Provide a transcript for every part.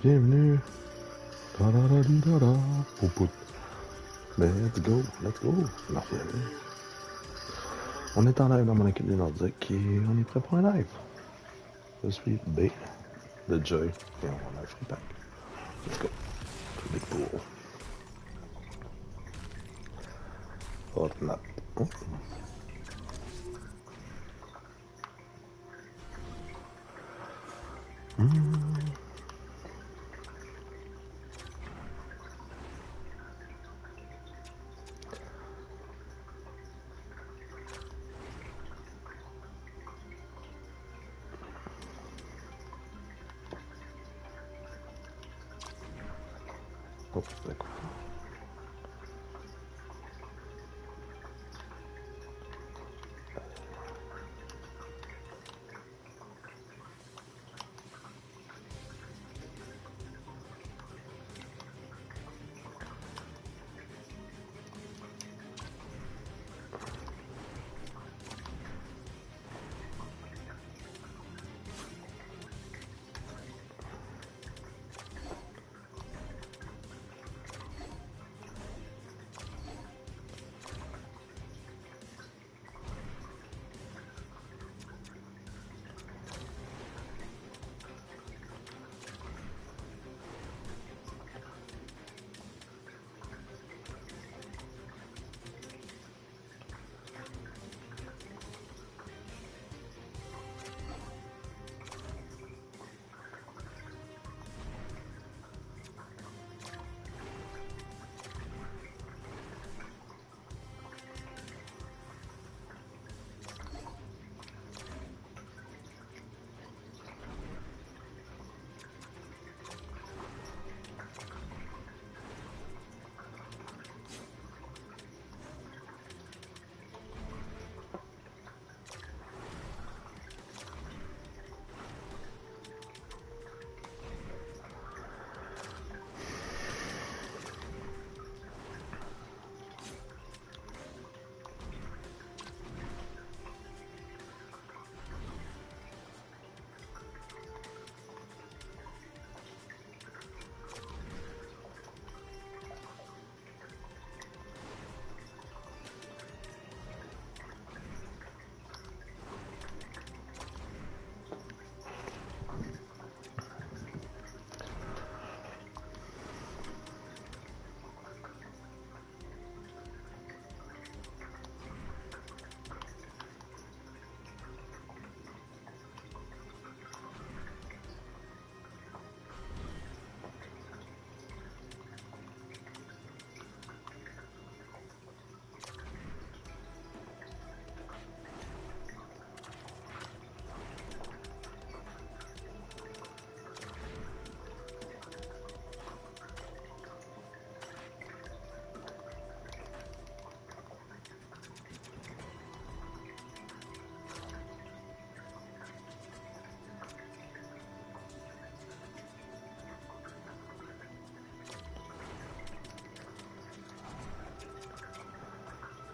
Bienvenue. Da-da-da-di-da-da. Poupout. Let's go, let's go. Merci. On est en live dans mon équipe des Nordiques et on est prêt pour un live. Je suis B de Joy et on a un free pack. Let's go. Big pool. Hot map. Oh. Oh, d'accord.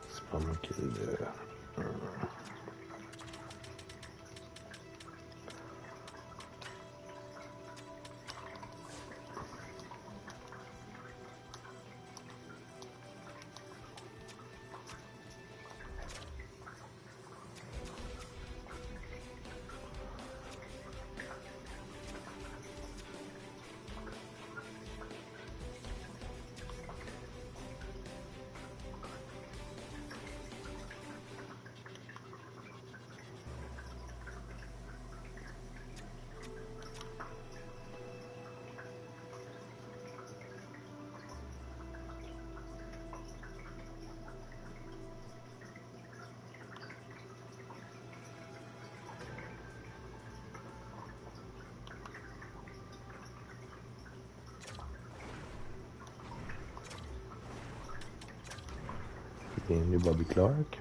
C'est pas moi qui ai le... Bienvenue B.Clark.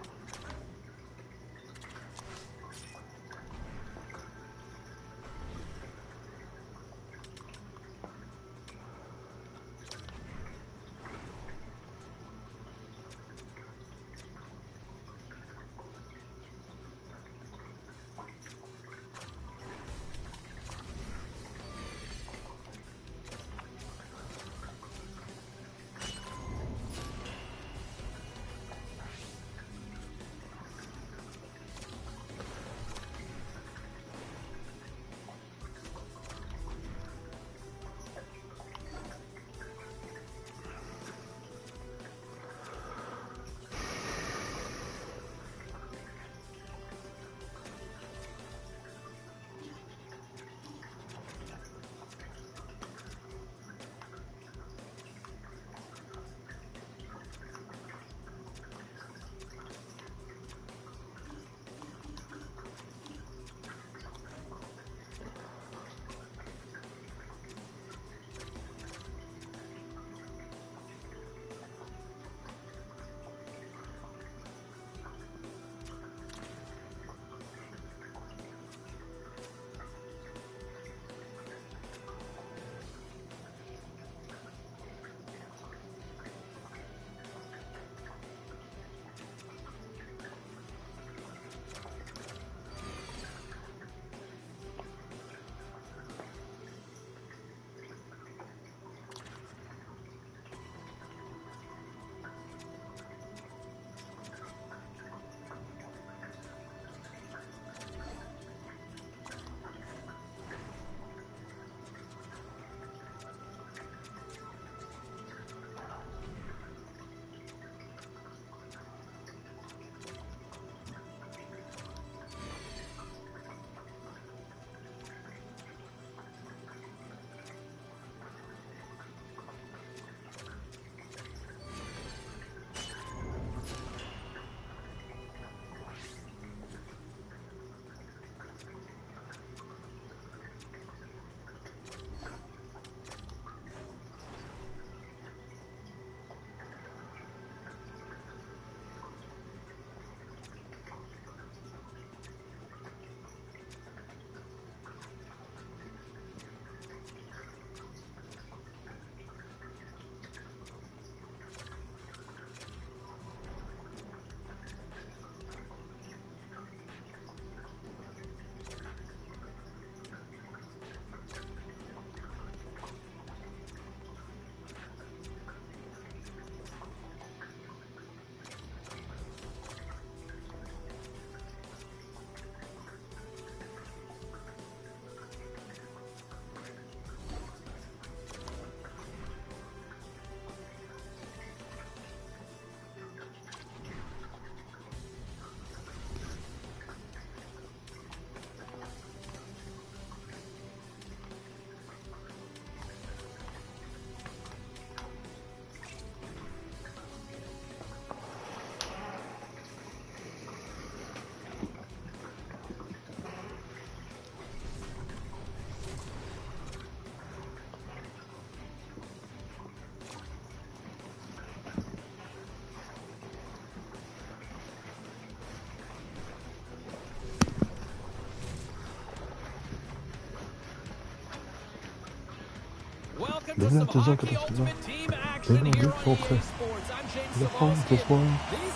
Welcome to some hockey ultimate team action here on EA Sports. I'm James Cebulski. These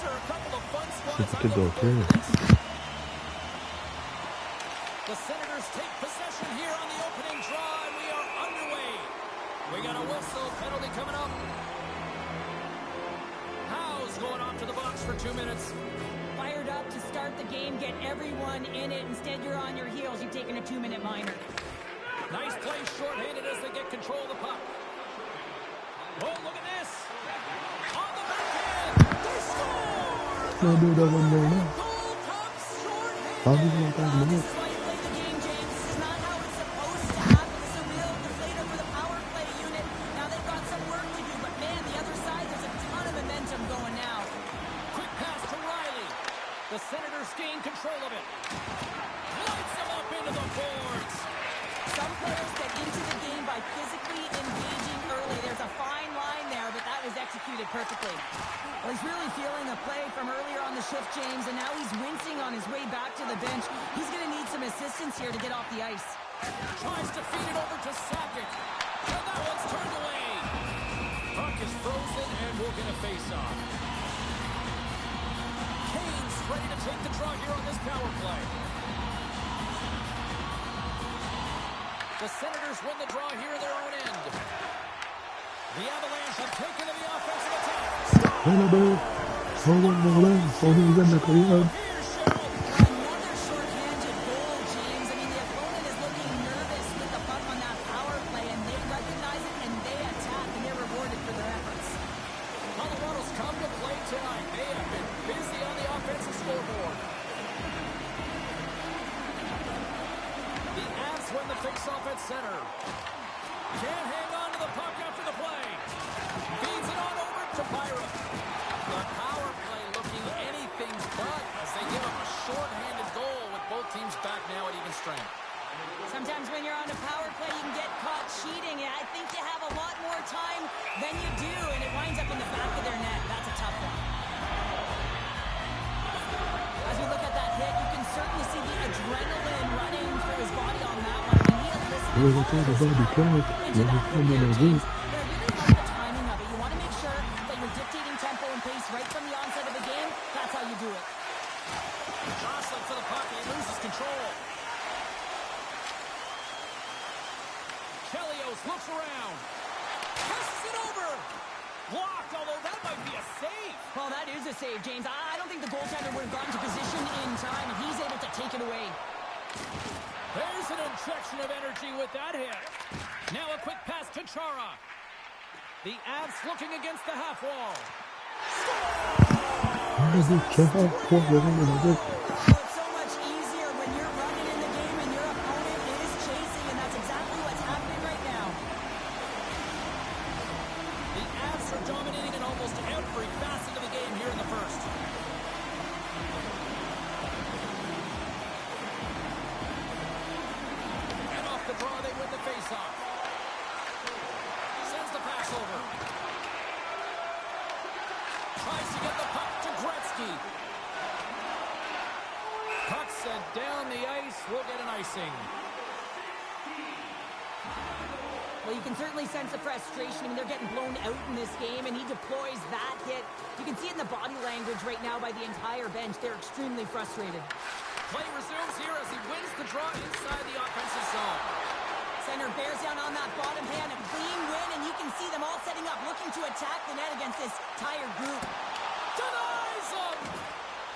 are a couple of fun squads I'm looking forward to this. The Senators take possession here on the opening draw, and we are underway. We got a whistle, penalty coming up. Howe's going off to the box for 2 minutes. Fired up to start the game, get everyone in it. Instead, you're on your heels. You've taken a 2-minute minor. Nice play shorthanded as they get control of the puck. Oh, look at this. On the backhand. They score! No, the goal comes shorthanded. This is why you play the game, James. This is not how it's supposed to happen. This is a real deflator for the power play unit. Now they've got some work to do, but man, the other side, there's a ton of momentum going now. Quick pass to Riley. The Senators gain control of it. Lights them up into the boards. Some players get into the game by physically engaging early. There's a fine line there, but that was executed perfectly. Well, he's really feeling a play from earlier on the shift, James, and now he's wincing on his way back to the bench. He's going to need some assistance here to get off the ice. Tries to feed it over to Sakic. And that one's turned away. Puck is frozen, and we'll get a face-off. Kane's ready to take the draw here on this power play. The Senators win the draw here in their own end. The Avalanche have taken to the offensive attack. Another shorthanded goal, James. I mean, the opponent is looking nervous with the puck on that power play, and they recognize it, and they attack, and they're rewarded for their efforts. Colorado's come to play tonight. They have been busy on the offensive scoreboard. The Avs win the face-off at center. Can't hang on to the puck after the play. Feeds it on over to Byron. The power play looking anything but as they give up a short-handed goal with both teams back now at even strength. Sometimes when you're on a power play, you can get caught cheating, and I think you have a lot more time than you do, and it winds up in the back of their net. That's a tough one. As we look at that hit, you can certainly see the adrenaline running through his body on that one. I mean, he had listened into that hit. But I really like the timing of it. You want to make sure that you're dictating tempo and pace right from the onset of the game. That's how you do it. Jostling for the puck, he loses control. Chelios looks around. Passes it over. Blocked, although that might be a save. Well, that is a save, James. I don't think the goaltender would have gotten to position in time, and he's able to take it away. There's an injection of energy with that hit. Now a quick pass to Chara. The Avs looking against the half wall. It's so much easier when you're running in the game and your opponent is chasing, and that's exactly what's happening right now. The Avs are dominating in almost every facet of the game here in the first. And off the draw, they win the faceoff. Sends the pass over. Tries to get the puck to Gretzky. Puck sent down the ice. We'll get an icing. Well, you can certainly sense the frustration. I mean, they're getting blown out in this game, and he deploys that hit. You can see it in the body language right now by the entire bench. They're extremely frustrated. Play resumes here as he wins the draw inside the offensive zone. Center bears down on that bottom hand, a clean win, and you can see them all setting up, looking to attack the net against this tired group. Denies him!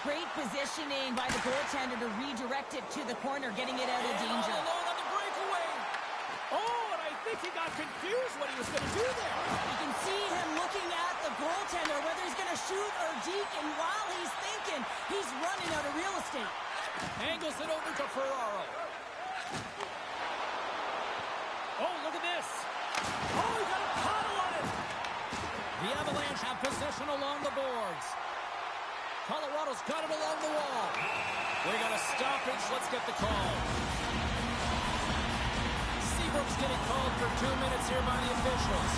Great positioning by the goaltender to redirect it to the corner, getting it out of danger. All alone on the breakaway. Oh, and I think he got confused what he was going to do there. You can see him looking at the goaltender, whether he's going to shoot or deke, and while he's thinking, he's running out of real estate. Angles it over to Ferraro. Oh, look at this. Oh, he got a paddle on it. The Avalanche have possession along the boards. Colorado's got it along the wall. We got a stoppage. Let's get the call. Seabrook's getting called for 2 minutes here by the officials.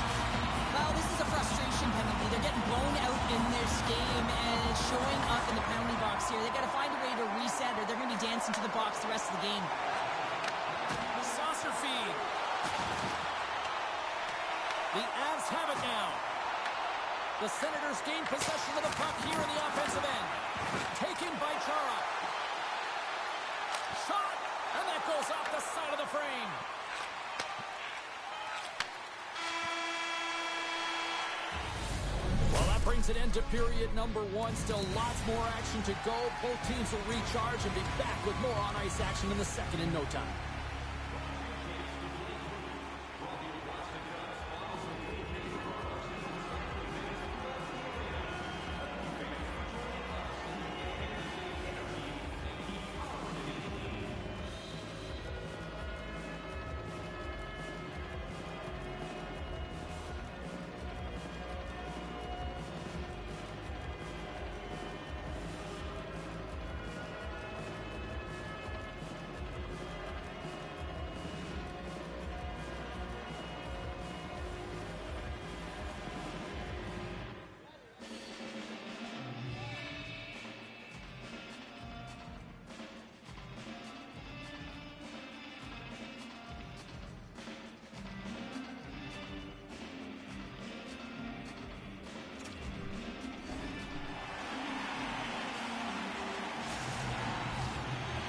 Well, this is a frustration penalty. They're getting blown out in this game, and it's showing up in the penalty box here. They've got to find a way to reset, or they're going to be dancing to the box the rest of the game. The saucer feed. The Avs have it now. The Senators gain possession of the puck here in the offensive end. Taken by Chara. Shot, and that goes off the side of the frame. Well, that brings an end to period number one. Still lots more action to go. Both teams will recharge and be back with more on-ice action in the second in no time.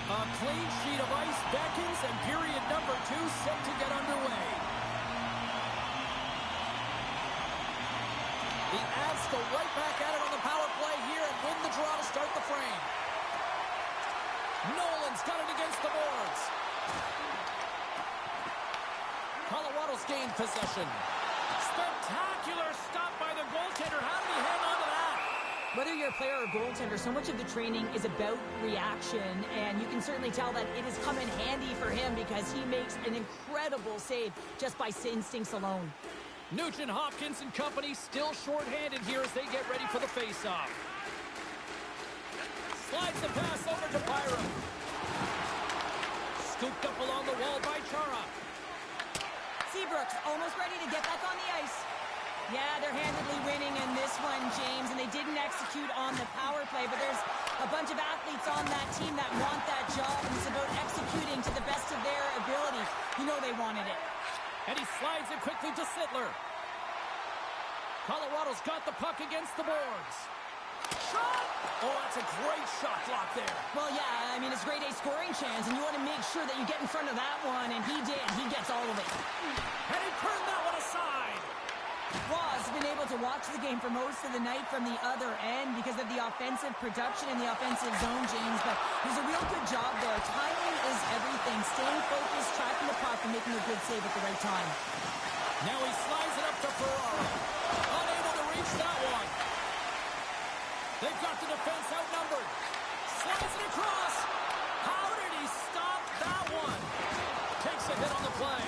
A clean sheet of ice beckons, and period number two set to get underway. The Avs go right back at it on the power play here and win the draw to start the frame. Nolan's got it against the boards. Colorado's gained possession. Spectacular stop by the goaltender. How did he hang on to that? Whether you're a player or goaltender, so much of the training is about reaction, and you can certainly tell that it has come in handy for him because he makes an incredible save just by instincts alone. Nugent Hopkins and company still shorthanded here as they get ready for the faceoff. Slides the pass over to Byram. Scooped up along the wall by Chara. Seabrook's almost ready to get back on the ice. Yeah, they're handedly winning in this one, James, and they didn't execute on the power play, but there's a bunch of athletes on that team that want that job, and it's about executing to the best of their ability. You know they wanted it. And he slides it quickly to Sittler. Colorado's got the puck against the boards. Shot! Oh, that's a great shot block there. Well, yeah, I mean, it's grade A scoring chance, and you want to make sure that you get in front of that one, and he did. He gets all of it. And he turned that one aside. Ross has been able to watch the game for most of the night from the other end because of the offensive production in the offensive zone, James, but there's a real good job there. Timing is everything. Staying focused, tracking the puck, and making a good save at the right time. Now he slides it up to Ferraro. Unable to reach that one. They've got the defense outnumbered. Slides it across. How did he stop that one? Takes a hit on the play.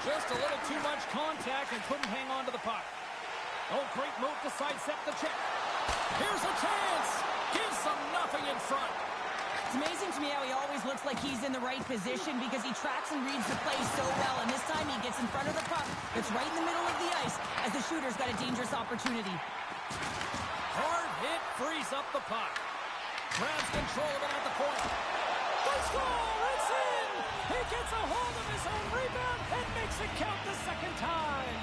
Just a little too much contact and couldn't hang on to the puck. Oh, great move to sidestep the check. Here's a chance. Gives them nothing in front. It's amazing to me how he always looks like he's in the right position because he tracks and reads the play so well, and this time he gets in front of the puck that's right in the middle of the ice as the shooter's got a dangerous opportunity. Hard hit frees up the puck. Grabs control of it at the point. They score! It's in! He gets a hold of his own rebound and makes it count the second time.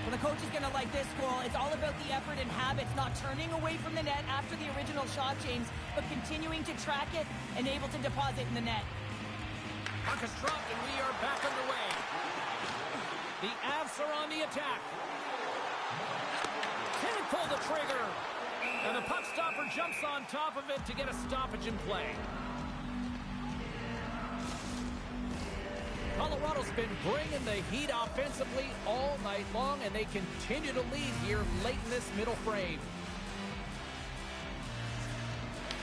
Well, the coach is going to like this goal. It's all about the effort and habits, not turning away from the net after the original shot, James, but continuing to track it and able to deposit in the net. Puck is dropped and we are back underway. The Avs are on the attack. Can't pull the trigger. And the puck stopper jumps on top of it to get a stoppage in play. Colorado's been bringing the heat offensively all night long, and they continue to lead here late in this middle frame.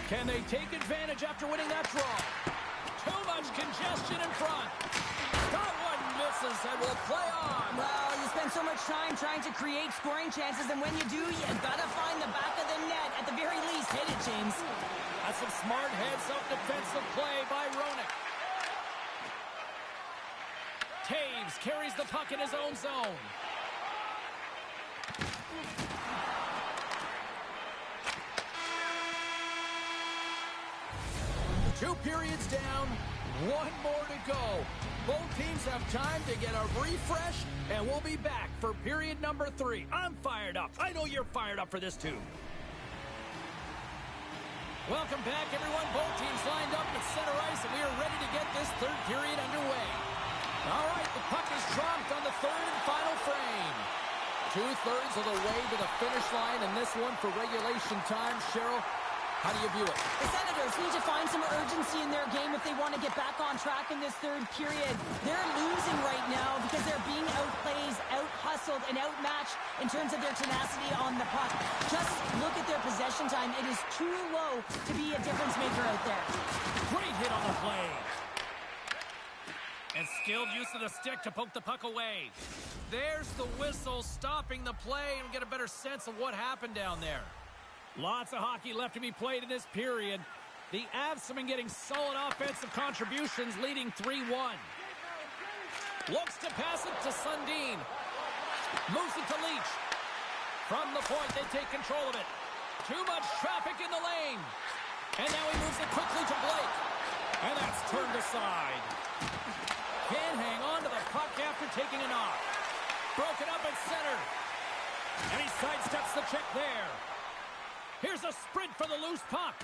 Can they take advantage after winning that draw? Too much congestion in front. That one misses and will play on. Well, you spend so much time trying to create scoring chances, and when you do, you gotta find the back of the net. At the very least, hit it, James. That's some smart heads-up defensive play by Roenick. Taves carries the puck in his own zone. 2 periods down, 1 more to go. Both teams have time to get a refresh, and we'll be back for period number 3. I'm fired up. I know you're fired up for this too. Welcome back, everyone. Both teams lined up at center ice, and we are ready to get this 3rd period underway. All right, the puck is dropped on the 3rd and final frame. 2/3 of the way to the finish line, and this one for regulation time. Cheryl, how do you view it? The Senators need to find some urgency in their game if they want to get back on track in this 3rd period. They're losing right now because they're being outplayed, out-hustled, and outmatched in terms of their tenacity on the puck. Just look at their possession time. It is too low to be a difference maker out there. Great hit on the play. And skilled use of the stick to poke the puck away. There's the whistle stopping the play, and get a better sense of what happened down there. Lots of hockey left to be played in this period. The Avs have been getting solid offensive contributions, leading 3-1. Looks to pass it to Sundin. Moves it to Leach. From the point, they take control of it. Too much traffic in the lane. And now he moves it quickly to Blake. And that's turned aside. Can't hang on to the puck after taking a knock. Broken up at center. And he sidesteps the check there. Here's a sprint for the loose puck.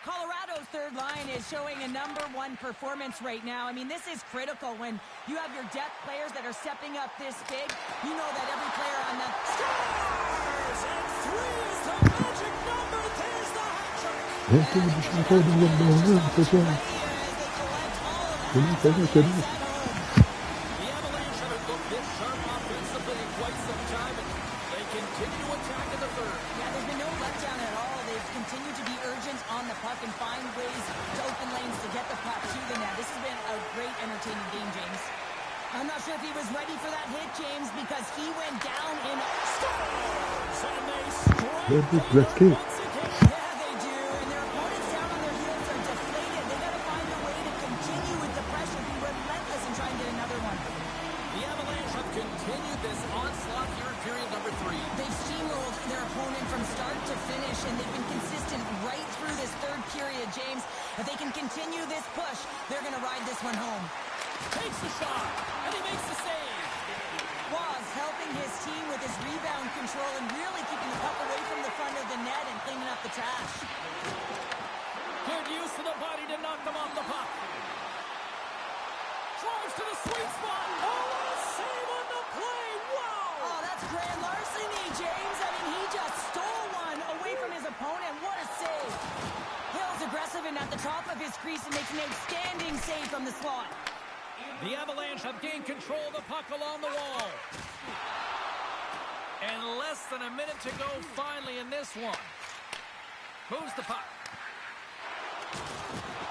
Colorado's 3rd line is showing a #1 performance right now. I mean, this is critical when you have your depth players that are stepping up this big. You know that every player on the... Scores! And 3 is the magic number. There's the hat trick. The Avalanche have looked this sharp offensively in quite some time, and they continue to attack in the 3rd. Yeah, there's been no letdown at all. They've continued to be urgent on the puck and find ways to open lanes to get the puck to the net. This has been a great, entertaining game, James. I'm not sure if he was ready for that hit, James, because he went down in... Scores! And they strike Let's go. once again. Yeah, they do. And their opponents down on their heels are deflated. They got to find a way to continue with the pressure, be relentless, and try and get another one. The Avalanche have continued this onslaught here in period number 3. They've steamrolled their opponent from start to finish, and they've been consistent right through this 3rd period, James. If they can continue this push, they're going to ride this one home. Takes the shot, and he makes the save. Was helping his team with his rebound control and really keeping the puck away from the front of the net and cleaning up the trash. Good use of the body to knock them off the puck. Drives to the sweet spot. Oh, what a save on the play. Wow. Oh, that's grand larceny, James. I mean, he just stole one away from his opponent. What a save. Hill's aggressive and at the top of his crease and makes an outstanding save from the slot. The Avalanche have gained control of the puck along the wall. And less than a minute to go finally in this one. Moves the puck.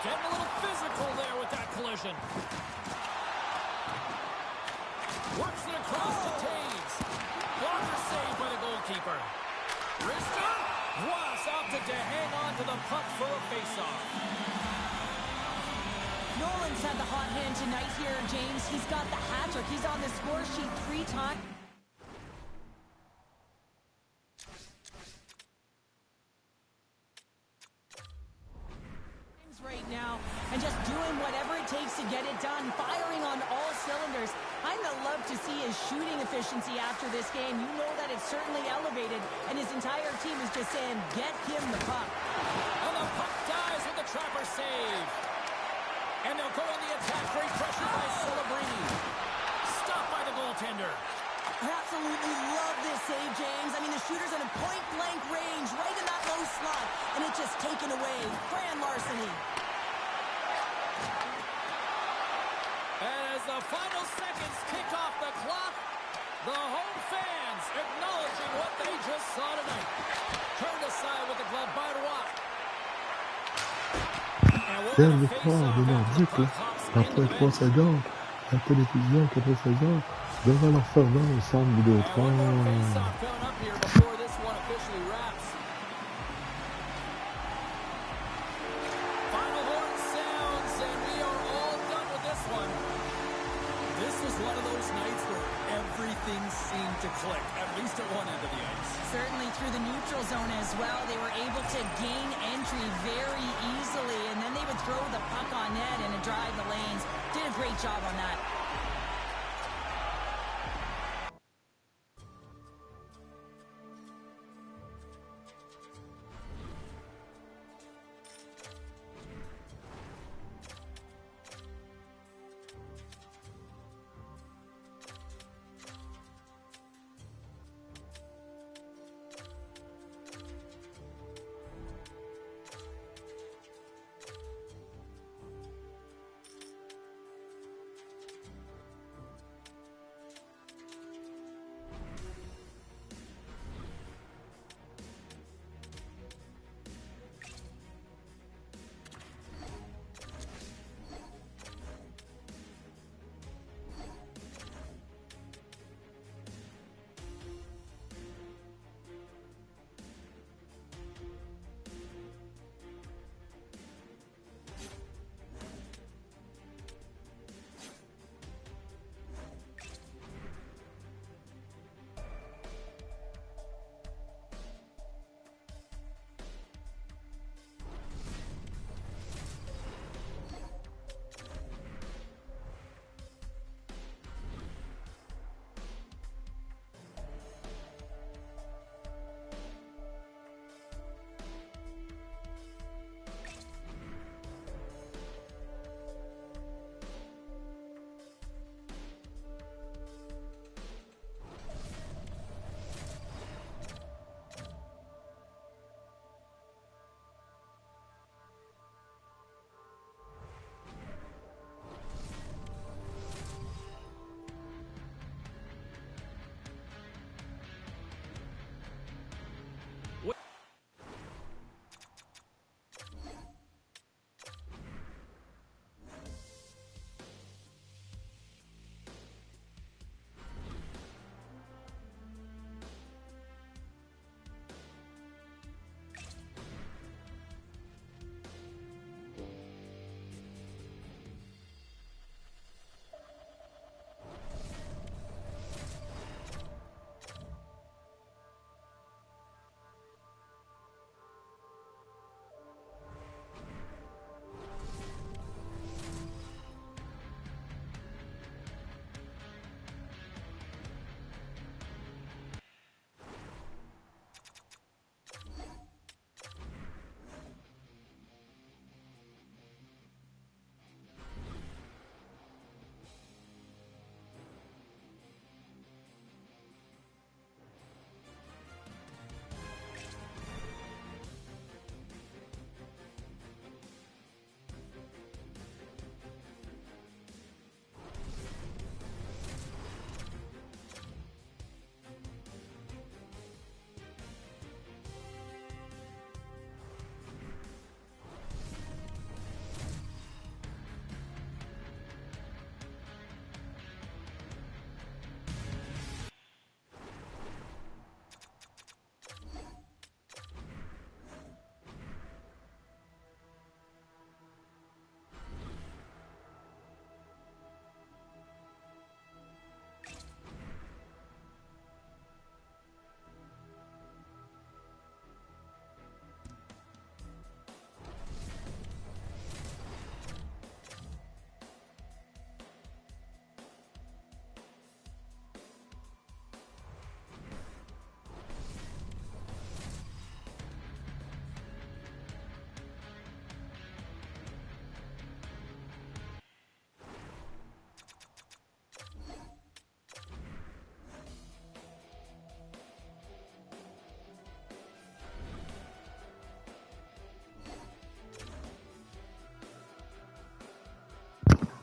Getting a little physical there with that collision. Works it across to Taves. Blocker saved by the goalkeeper. Wrister. Was opted to hang on to the puck for a faceoff. Nolan's had the hot hand tonight here, James. He's got the hat trick. He's on the score sheet 3 times. Right now, and just doing whatever it takes to get it done, firing on all cylinders. I'd love to see his shooting efficiency after this game. You know that it's certainly elevated, and his entire team is just saying, get him the puck. And the puck dies with the trapper save. And they'll go on the attack. Great pressure by Celebrini. Stopped by the goaltender. I absolutely love this save, James. I mean, the shooter's in a point-blank range, right in that low slot, and it's just taken away. Grand larceny. And as the final seconds kick off the clock, the home fans acknowledging what they just saw tonight. Turned aside with the glove by Roy. Quelle victoire de Nordiques, après 3 secondes, la télévision 4 secondes, devant leur fervent au centre Vidéotron. Final horn sounds, and we are all done with this one. This This was one of those nights where everything seemed to click, at least at one end of the ice. Certainly through the neutral zone as well. They were able to gain entry very easily, and then they would throw the puck on net and drive the lanes. Did a great job on that.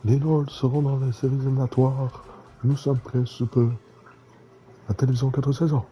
Les Lords seront dans les séries éliminatoires. Nous sommes prêts sous peu. La télévision 4 saisons.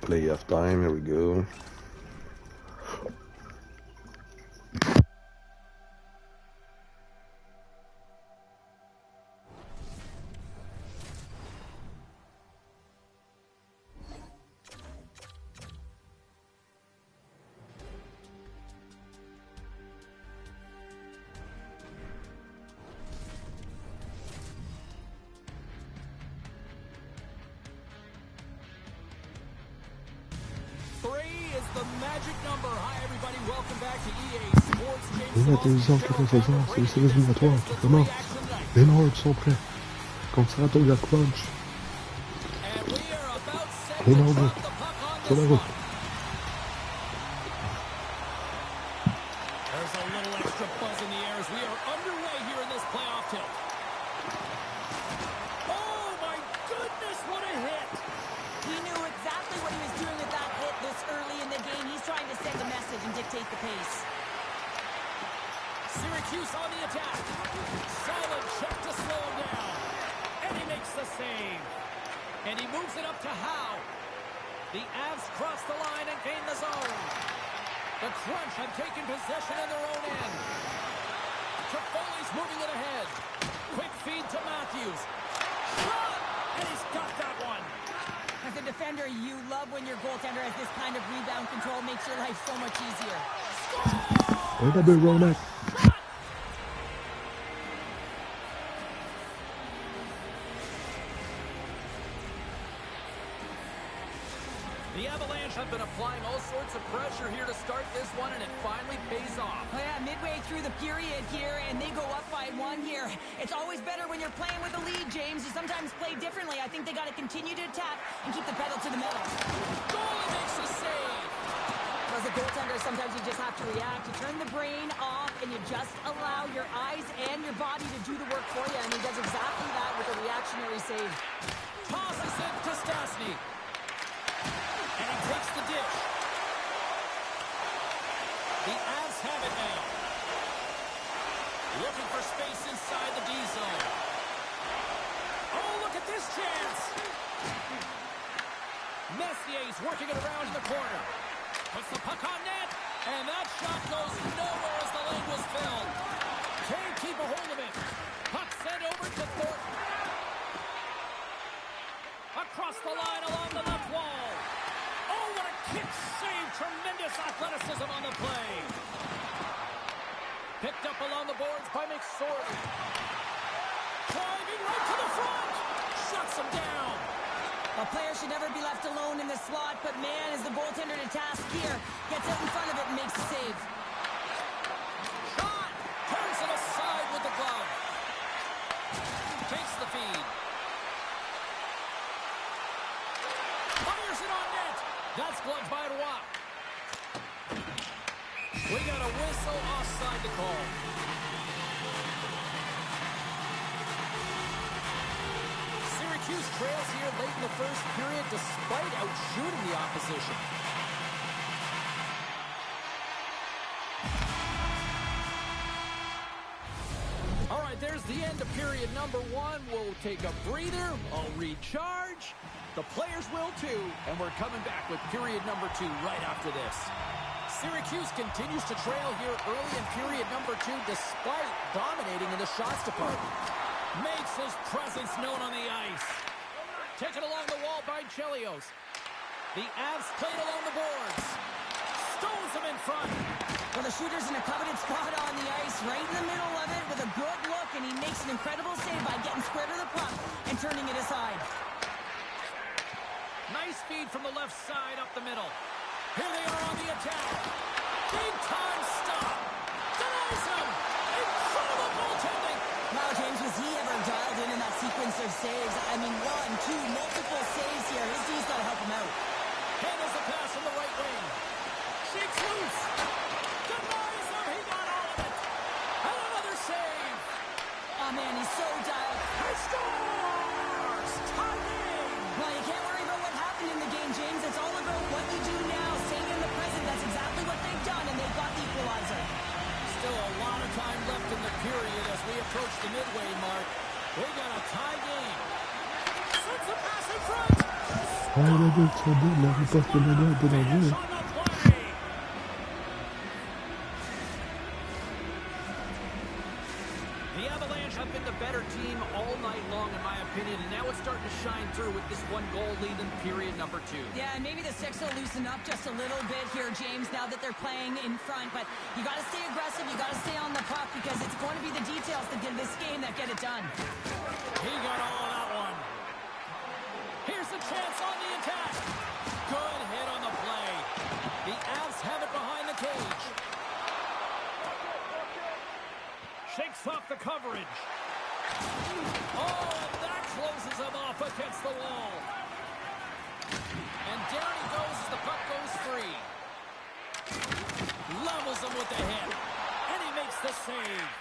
play halftime. Here we go. The magic number. Hi, everybody. Welcome back to EA Sports. Il y a des gens qui font ça, c'est les séries éliminatoires qui commencent. Les Nords sont prêts. Contre Saratoga Crunch. Les Nords sur la route. There's a little extra buzz in the air as we are underway here in this playoff tilt. Oh, my goodness, what a hit. He knew exactly what he was doing with that hit this early in the game. He's trying to send a message and dictate the pace. Syracuse on the attack. Solid check to slow him down. And he makes the save. And he moves it up to Howe. The Avs cross the line and gain the zone. The Crunch have taken possession in their own end. Trifoli's moving it ahead. Quick feed to Matthews. Shot! And he's got that one. As a defender, you love when your goaltender has this kind of rebound control. Makes your life so much easier. Way to be Ronak. The Avalanche have been applying all sorts of pressure here to start this one, and it finally pays off. Oh yeah, midway through the period here, and they go up by 1 here. It's always better when you're playing with a lead, James. You sometimes play differently. I think they got to continue to attack and keep the pedal to the metal. Goalie makes a save. As a goaltender, sometimes you just have to react. You turn the brain off, and you just allow your eyes and your body to do the work for you, and he does exactly that with a reactionary save. Tosses it to Stastny. And he takes the dish. The Avs have it now. Looking for space inside the D zone. Oh, look at this chance. Messier's working it around in the corner. Puts the puck on net. And that shot goes nowhere as the lane was filled. Can't keep a hold of it. Puck sent over to Thornton. Across the line along the left wall. Oh, what a kick save. Tremendous athleticism on the play. Picked up along the boards by McSorley. Driving right to the front. Shuts him down. A player should never be left alone in the slot, but man, is the goaltender to task here. Gets out in front of it and makes the save. Shot. Turns it aside with the glove. Takes the feed. Fires it on net. That's gloved by Roy. We got a whistle offside to call. Syracuse trails here late in the first period despite outshooting the opposition. All right, there's the end of period number 1. We'll take a breather, a recharge. The players will too, and we're coming back with period number 2 right after this. Syracuse continues to trail here early in period number 2 despite dominating in the shots department. Makes his presence known on the ice. Taken along the wall by Chelios. The Avs played along the boards. Stones him in front. Well, the shooter's in a coveted spot on the ice, right in the middle of it with a good look, and he makes an incredible save by getting square to the puck and turning it aside. Nice feed from the left side up the middle. Here they are on the attack. Big time stop. Denies him. Incredible goaltending. Wow, James, was he ever dialed in that sequence of saves? I mean, 1, 2, multiple saves here. His D's got to help him out. Handles the pass from the right wing. Shakes loose. Denies him. He got all of it. And another save. Oh, man, he's so dialed. He scores. Tied in. Well, you can't worry about what happened in the game, James. It's all about what you do now. Staying in the present. That's exactly what they've done, and they've got the equalizer. Still a lot of time left in the period as we approach the midway mark. We got a tie game. Sends the pass in front. The Avalanche have been the better team all night long, in my opinion, and now it's starting to shine through with this one-goal lead in period number 2. Yeah, and maybe the Six will loosen up just a little bit here, James, now that they're playing in front. But you got to stay aggressive. You got to stay on the puck because it's going to be the details that give this game that get it done. He got all of that one. Here's a chance on the attack. Good hit on the play. The Avs have it behind the cage. Shakes off the coverage. Oh, and that closes him off against the wall. And down he goes as the puck goes free. Levels him with the hit. And he makes the save.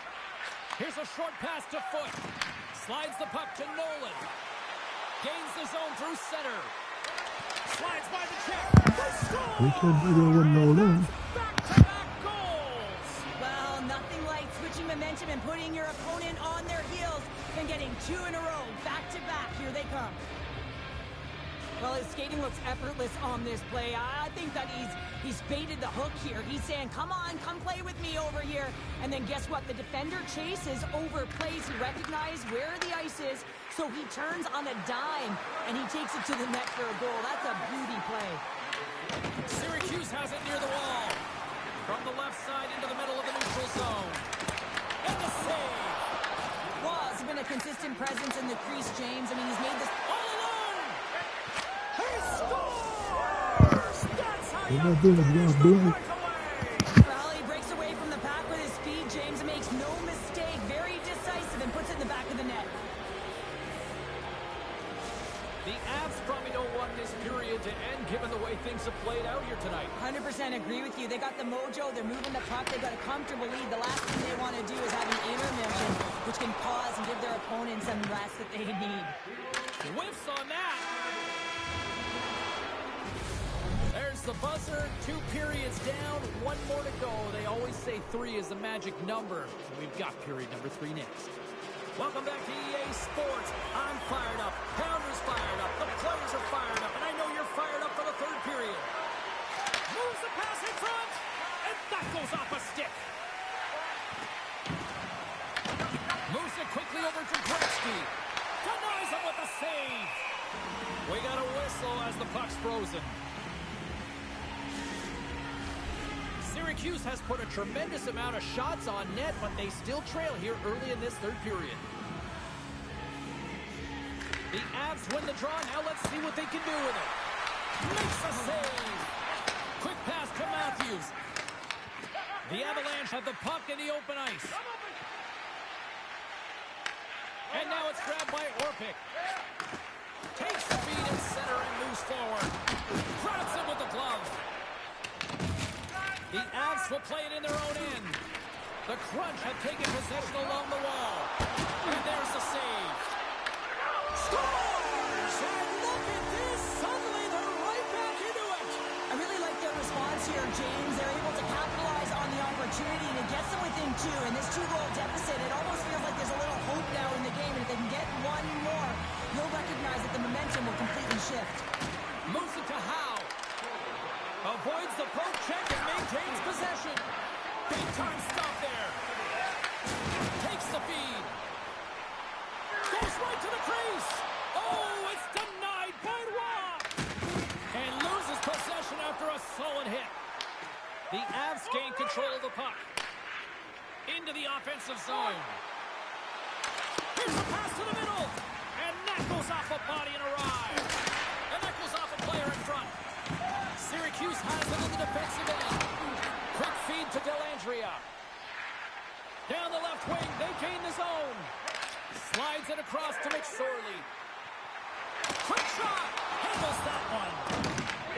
Here's a short pass to Foot. Slides the puck to Nolan. Gains the zone through center. Slides by the check. We can't do that with Nolan. Back-to-back goals. Well, nothing like switching momentum and putting your opponent on their heels and getting 2 in a row. Back-to-back. Here they come. Well, his skating looks effortless on this play. I think that he's baited the hook here. He's saying, come on, come play with me over here. And then guess what? The defender chases, overplays. He recognizes where the ice is, so he turns on a dime, and he takes it to the net for a goal. That's a beauty play. Syracuse has it near the wall. From the left side into the middle of the neutral zone. And the save. Wall's been a consistent presence in the crease, James. I mean, he's made this All alone. He scores! That's how you Well, finish the breakaway. Well, he breaks away from the pack with his speed, James, and makes no mistake. Very decisive and puts it in the back of the net. The Avs probably don't want this period to end given the way things have played out here tonight. 100% agree with you. They got the mojo. They're moving the puck. They've got a comfortable lead. The last thing they want to do is have an intermission, which can pause and give their opponents some rest that they need. Whiffs on that. There's the buzzer. 2 periods down. 1 more to go. They always say 3 is the magic number. We've got period number 3 next. Welcome back to EA Sports. I'm fired up. Pounder's fired up. The players are fired up. And I know you're fired up for the 3rd period. Moves the pass in front. And that goes off a stick. Moves it quickly over to Gretzky. Denies him with a save. We got a whistle as the puck's frozen. Syracuse has put a tremendous amount of shots on net, but they still trail here early in this 3rd period. The Avs win the draw. Now let's see what they can do with it. Makes a save. Quick pass to Matthews. The Avalanche have the puck in the open ice. And now it's grabbed by Orpik. Takes the feed in center and moves forward. Grabs him with the glove. The Avs will play it in their own end. The Crunch have taken possession along the wall. And there's the save. Scores! And look at this. Suddenly they're right back into it. I really like their response here, James. They're able to capitalize on the opportunity, and it gets them within 2. In this 2-goal deficit, it almost feels like there's a little hope now in the game, and if they can get 1 more, you'll recognize that the momentum will completely shift. Moves it to Howe. Avoids the poke check and maintains possession. Big time stop there. Takes the feed. Goes right to the crease. Oh, it's denied by Rock. And loses possession after a solid hit. The Avs gain control of the puck. Into the offensive zone. Here's a pass to the middle. And that goes off a body and a ride. And that goes off a player in front. Syracuse has it in the defensive end. Quick feed to Dellandrea. Down the left wing, they gain the zone. Slides it across to McSorley. Quick shot! Handles that one.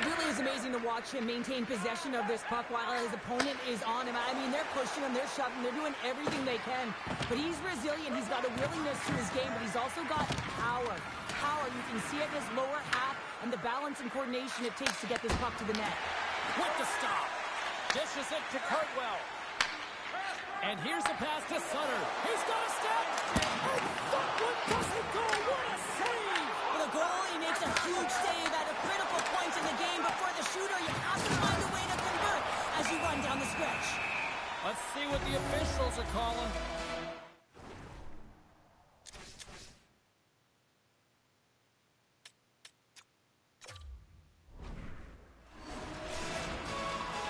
It really is amazing to watch him maintain possession of this puck while his opponent is on him. I mean, they're pushing him, they're shoving, they're doing everything they can. But he's resilient, he's got a willingness to his game, but he's also got power. Power, you can see it in his lower half and the balance and coordination it takes to get this puck to the net. With the stop. Dishes it to Cardwell. And here's the pass to Sutter. He's got a step. And that one doesn't go. What a save. For the goal, he makes a huge save at a critical in the game, but for the shooter, you have to find a way to convert as you run down the stretch. Let's see what the officials are calling.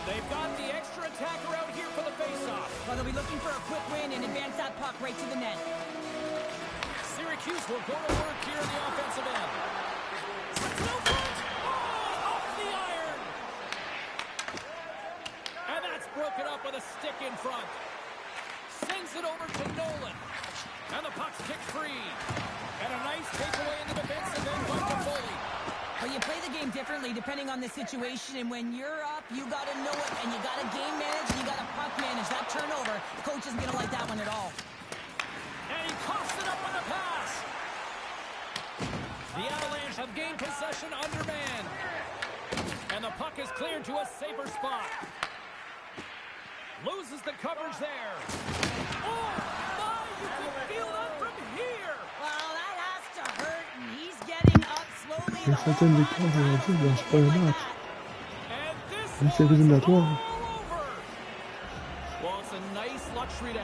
They've got the extra attacker out here for the face-off. Well, they'll be looking for a quick win and advance that puck right to the net. Syracuse will go to work here in the offensive end. Sets it out front. Oh, off the iron. And that's broken up with a stick in front. Sends it over to Nolan. And the puck's kicked free. And a nice takeaway in the defensive end by Toffoli. Well, you play the game differently depending on the situation, and when you're up, you got to know it, and you got to game manage, and you got to puck manage. That turnover, the coach isn't going to like that one at all. And he coughs it up with a pass. The Avalanche have gained possession under man. And the puck is cleared to a safer spot. Loses the coverage there. Oh, my, you can feel that from here. Well, that has to hurt, and he's getting up slowly. Une certaine victoire, on va dire, dans ce premier match. Une série éliminatoire.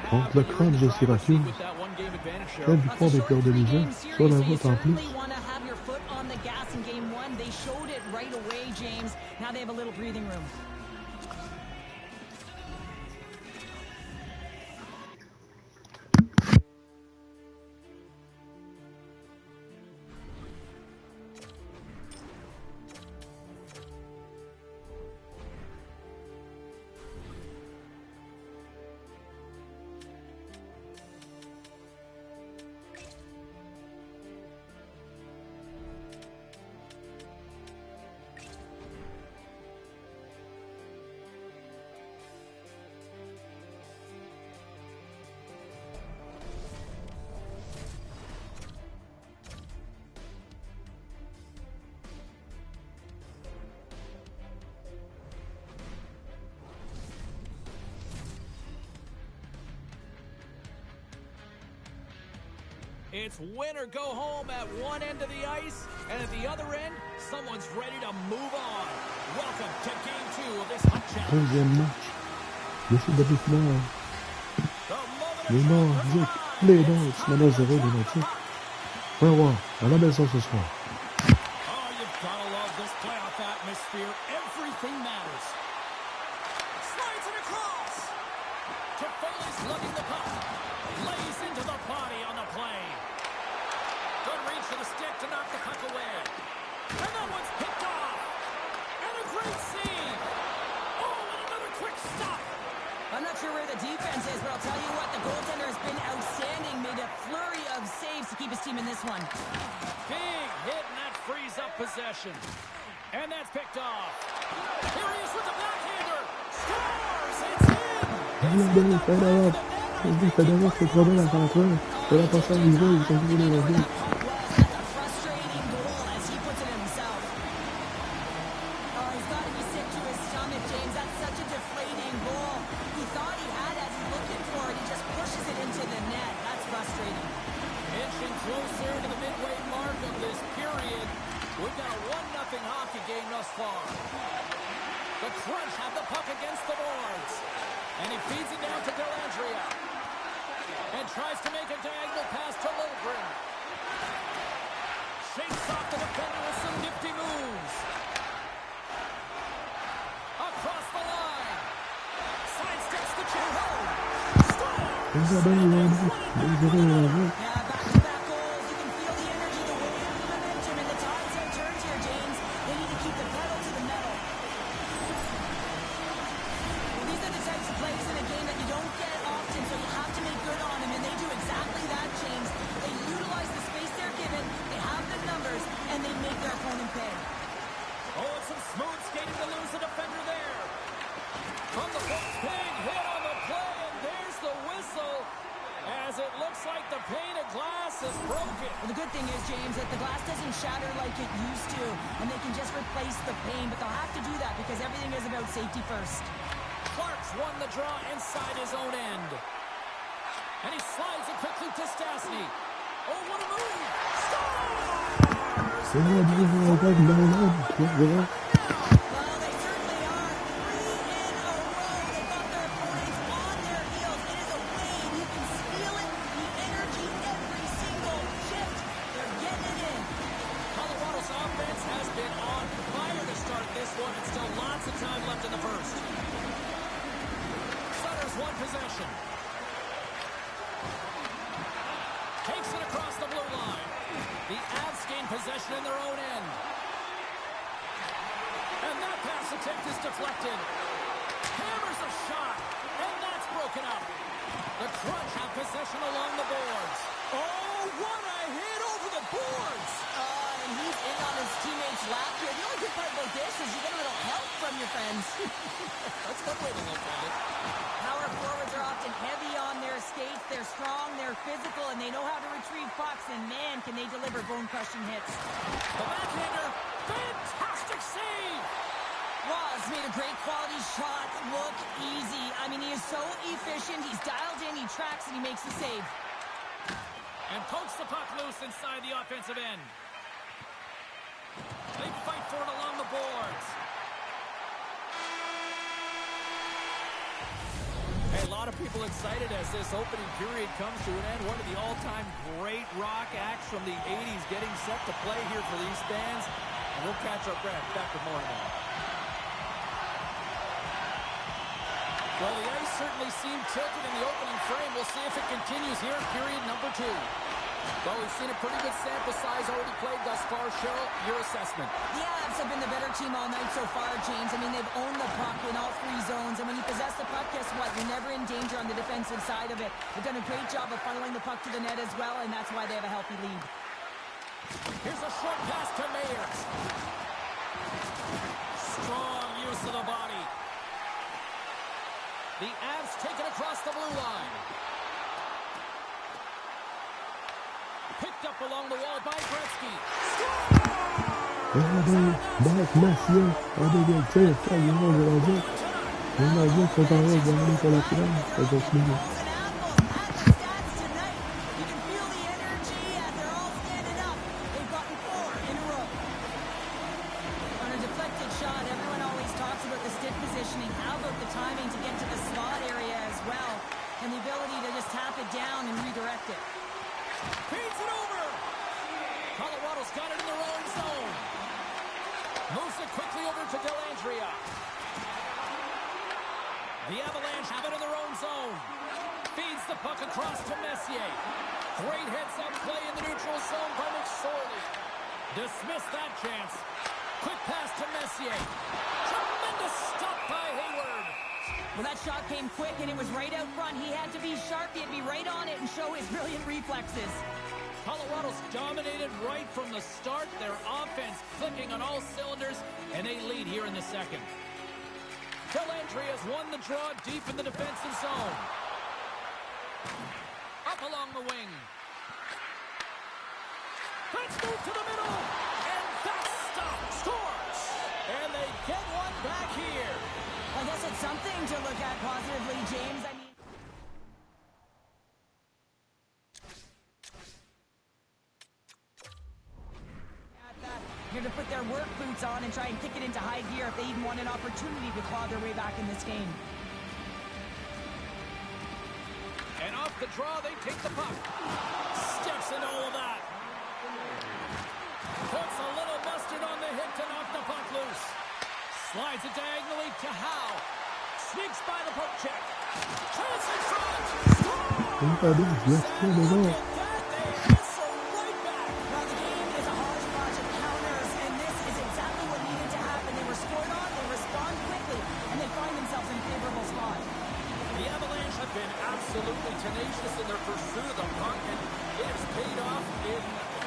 Contre le Crunch de Syracuse. Quelle victoire des Peurs de Ligue, sur la route en plus. They showed it right away, James. Now they have a little breathing room. It's win or go home at one end of the ice, and at the other end, someone's ready to move on. Welcome to Game 2 of this hot challenge. Deuxième match de ce demi-finale. Les Nordiques, les Nordiques, maintenant 0 des Nordiques. Ouais, ouais, à la maison ce soir. Oh, you've got to love this playoff atmosphere. Everything matters. Slides it across. Toffoli's lugging the puck. Lays into the body on the play. Good reach for the stick to knock the puck away. And that one's picked off. And a great save. Oh, and another quick stop. I'm not sure where the defense is, but I'll tell you what, the goaltender has been outstanding. Made a flurry of saves to keep his team in this one. Big hit, and that frees up possession. And that's picked off. Here he is with the backhander. Scores! It's in! Il fait d'abord c'est trop bien à la fin. Et là, pour ça, il veut, il continue de la vie. The Crunch have the puck against the boards. And he feeds it down to Dellandrea. And tries to make a diagonal pass to Lilgren. Shakes off the defender with some nifty moves. Across the line. Sidesteps the check. Score! Well, the good thing is, James, that the glass doesn't shatter like it used to, and they can just replace the pain, but they'll have to do that because everything is about safety first. Clark's won the draw inside his own end. And he slides it quickly to Stastny. Oh, what a move! Score! Well, they certainly are. 3 in a row. They've got their opponents on their heels. It is a wave. You can feel it, the energy every single shift. They're getting it in. Colorado's offense has been on fire to start this one, and still lots of time left in the first. Sutter's one possession. Takes it across the blue line. The Avs gain possession in their own end. And that pass attempt is deflected. Hammers a shot, and that's broken up. The Crunch have possession along the boards. Oh, what a hit over the boards! And he's in on his teammate's lap here. The only good part about this is you get a little help from your friends. That's one way to look at it. Power forwards are often heavy on their skates. They're strong, they're physical, and they know how to retrieve pucks. And man, can they deliver bone-crushing hits. The backhander, fantastic save! Ross made a great quality shot look easy. I mean, he is so efficient. He's dialed in, he tracks, and he makes the save. And pokes the puck loose inside the offensive end. They fight for it along the boards. Hey, a lot of people excited as this opening period comes to an end. One of the all-time great rock acts from the 80s getting set to play here for these fans. And we'll catch our breath. Back with more now. Well, the ice certainly seemed tilted in the opening frame. We'll see if it continues here in period number 2. Well, we've seen a pretty good sample size already played thus far. Cheryl, your assessment. The Avs have been the better team all night so far, James. I mean, they've owned the puck in all 3 zones. And when you possess the puck, guess what? You're never in danger on the defensive side of it. They've done a great job of funneling the puck to the net as well, and that's why they have a healthy lead. Here's a short pass to Mayers. Strong use of the body. The Avs take it across the blue line. Picked up along the wall by Gretzky. Feeds it over. Colorado's got it in their own zone. Moves it quickly over to Dellandrea. The Avalanche have it in their own zone. Feeds the puck across to Messier. Great heads-up play in the neutral zone by McSorley. Dismissed that chance. Quick pass to Messier. Tremendous stop by Hayward. Well, that shot came quick, and it was right out front. He had to be sharp. He had to be right on it and show his brilliant reflexes. Colorado's dominated right from the start. Their offense clicking on all cylinders, and they lead here in the second. Dellandrea has won the draw deep in the defensive zone. Up along the wing. Let's move to the middle. And that stop scores. And they get one back here. I guess it's something to look at positively, James. I mean, to put their work boots on and try and kick it into high gear if they even want an opportunity to claw their way back in this game. And off the draw, they take the puck. Steps into all of that. Puts a little mustard on the hit to knock the puck loose. Slides it diagonally to Howe. Sneaks by the poke check. Chance in front. Score! Been absolutely tenacious in their pursuit of the puck, and it has paid off in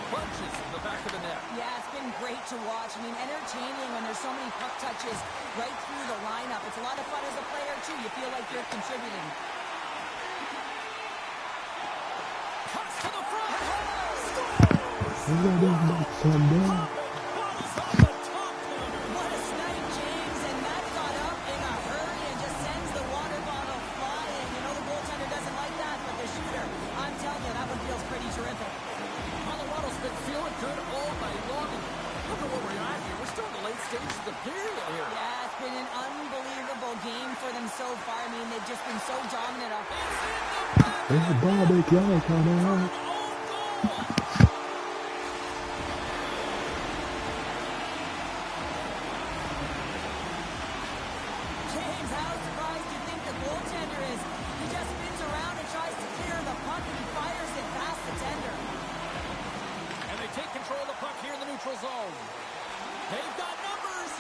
bunches in the back of the net. Yeah, it's been great to watch. I mean, entertaining when there's so many puck touches right through the lineup. It's a lot of fun as a player, too. You feel like you're contributing. Cuts to the front. Scores! Colorado's been feeling good all night long. And B.Clark coming out. James, how surprised do you think the goaltender is? He just spins around and tries to clear the puck, and he fires it past the tender. And they take control of the puck here in the neutral zone. They've got numbers.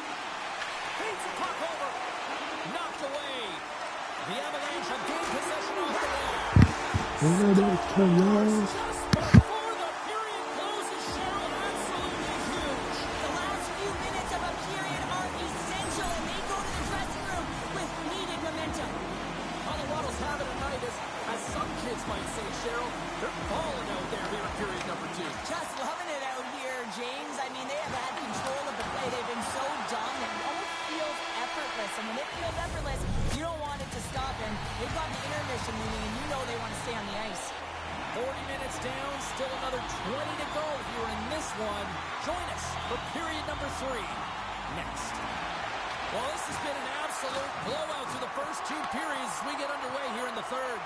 Beats the puck over. Knocked away. The Avalanche have gained possession off the wall. Just before the period closes, Cheryl, absolutely huge. The last few minutes of a period are essential, and they go to the dressing room with needed momentum. Colorado's having a night, as some kids might say, Cheryl. They're balling out there here in period number 2. Just loving it out here, James. I mean, they have had control of the play. They've been so dominant. It almost feels effortless. And when it feels effortless, you don't want it to stop. And they've got the intermission meaning, and you know they want to stay on the ice. 40 minutes down, still another 20 to go here in this one. Join us for period number 3 next. Well, this has been an absolute blowout through the first 2 periods as we get underway here in the third.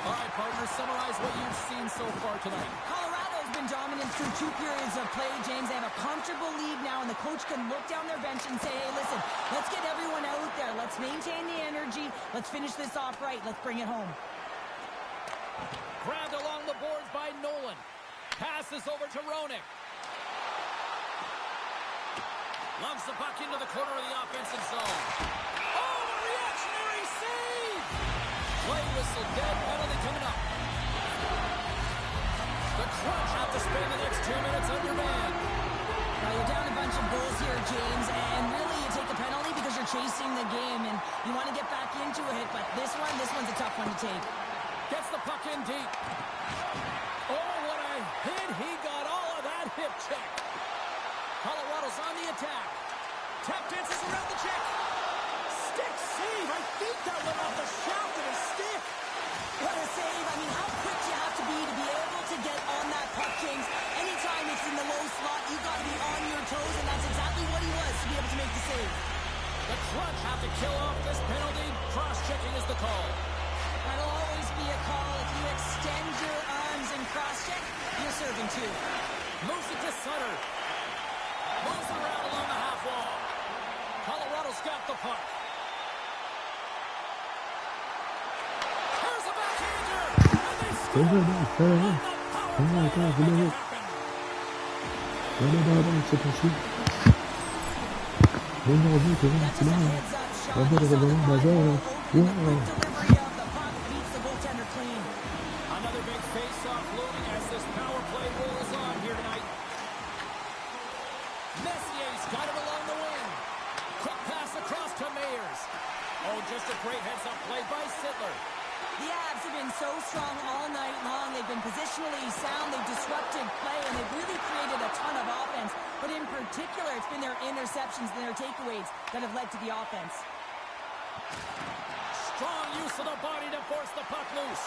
All right, partners, summarize what you've seen so far tonight. Colorado's been dominant through 2 periods of play, James. They have a comfortable lead now, and the coach can look down their bench and say, hey, listen, let's get everyone out there. Let's maintain the energy. Let's finish this off right. Let's bring it home. Grabbed along the boards by Nolan. Passes over to Roenick. Loves the puck into the corner of the offensive zone. Oh, a reactionary save! Play whistle, dead penalty coming up. The Crunch have to spend the next 2 minutes under man. Now you're down a bunch of goals here, James, and really you take the penalty because you're chasing the game and you want to get back into it, but this one's a tough one to take. Gets the puck in deep. Oh, what a hit. He got all of that hip check. Colorado's on the attack. Tap dances around the check. Stick save. I think that went off the shaft of his stick. What a save. I mean, how quick do you have to be able to get on that puck, James? Anytime it's in the low slot, you got to be on your toes, and that's exactly what he was to be able to make the save. The Crunch have to kill off this penalty. Cross-checking is the call. That'll always be a call. If you extend your arms and cross-check, you're serving too. Moves it to Sutter. Moves it around along the half wall. Colorado's got the puck. Here's a backhander. And they score. On the power play. Make it happen. That's just a heads-up shot. You saw the ball roll open. The quick delivery of the puck beats the goaltender clean. Another big face-off looming as this power play rolls on here tonight. Messier's got it along the wing. Quick pass across to Mayers. Oh, just a great heads-up play by Sittler. The Avs have been so strong all night long. They've been positionally sound. They've disrupted play, and they've really created a ton of offense. But in particular, it's been their interceptions and their takeaways that have led to the offense. Strong use of the body to force the puck loose.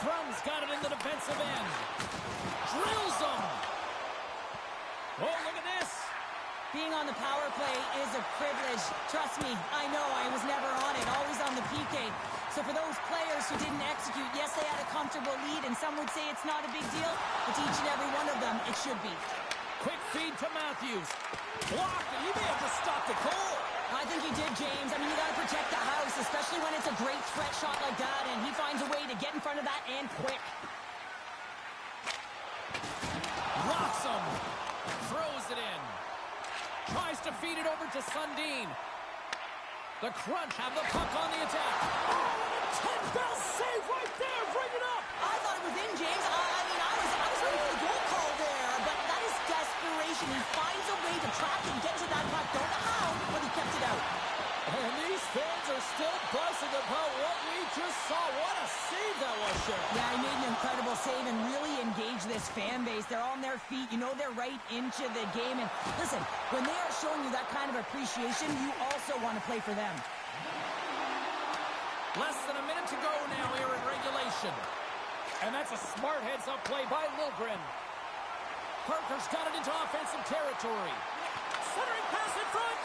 Thrum's got it in the defensive end. Drills them. Oh, look at this. Being on the power play is a privilege. Trust me, I know I was never on it, always on the PK. So for those players who didn't execute, yes, they had a comfortable lead, and some would say it's not a big deal, but to each and every one of them, it should be. Quick feed to Matthews. Blocked, and he may have just stopped the goal. I think he did, James. I mean, you got to protect the house, especially when it's a great threat shot like that, and he finds a way to get in front of that and quick. Blocks him. Throws it in. Tries to feed it over to Sundin. The Crunch have the puck on the attack. Oh, and a 10-bell save right there. Bring it up. I thought it was in, James. I mean, I was ready for the goal call there, but that is desperation. He finds a way to trap and get to that puck. Don't know how, but he kept it out. And these fans are still buzzing about what we just saw. What a save that was, Cheryl. Yeah, he made an incredible save and really engaged this fan base. They're on their feet. You know they're right into the game. And listen, when they are showing you that kind of appreciation, you also want to play for them. Less than a minute to go now here in regulation. And that's a smart heads-up play by Liljegren. Parker's got it into offensive territory. Centering pass in front.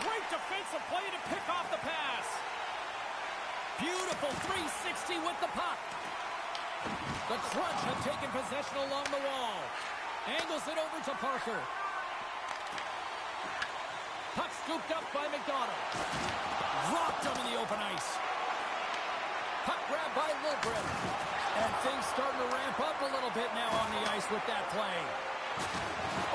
Great defensive play to pick off the pass. Beautiful 360 with the puck. The Crunch have taken possession along the wall. Angles it over to Parker. Puck scooped up by McDonald. Rocked him in the open ice. Puck grabbed by Lilgren. And things starting to ramp up a little bit now on the ice with that play.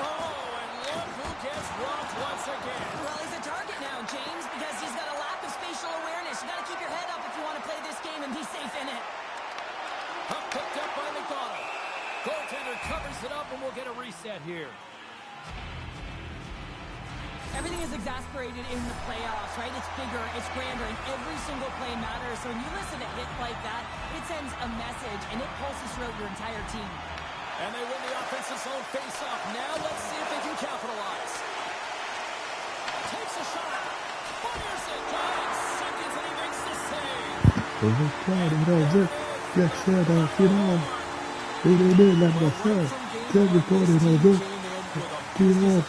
Oh, and look who gets rocked once again. Well, he's a target now, James, because he's got a lack of spatial awareness. You got to keep your head up if you want to play this game and be safe in it. Puck picked up by McDonald. Goaltender covers it up, and we'll get a reset here. Everything is exasperated in the playoffs, right? It's bigger, it's grander, and every single play matters. So when you listen to hits like that, it sends a message, and it pulses throughout your entire team. And they win the offensive zone face-off. Now let's see if they can capitalize. Takes a shot. Fires it. Giant seconds, and he makes the save. qui accède à la finale. Il est né l'adversaire. Quel victoire est rendu. Finale,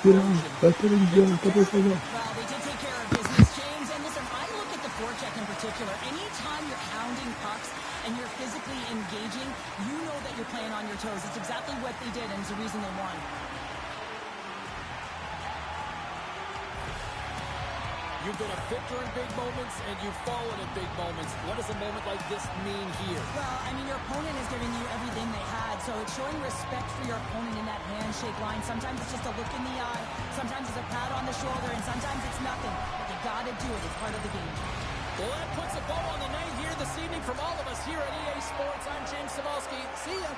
la télévision, Well, they did take care of business, James. And listen, I look at the forecheck in particular. Anytime you're hounding pucks and you're physically engaging, you know that you're playing on your toes. It's exactly what they did, and it's the reason they won. You've been a victor in big moments, and you've fallen in big moments. What does a moment like this mean here? Well, I mean, your opponent is giving you everything they had, so it's showing respect for your opponent in that handshake line. Sometimes it's just a look in the eye, sometimes it's a pat on the shoulder, and sometimes it's nothing. But you gotta do it. It's part of the game. Well, that puts a bow on the night here this evening from all of us here at EA Sports. I'm James Cybulski. See ya.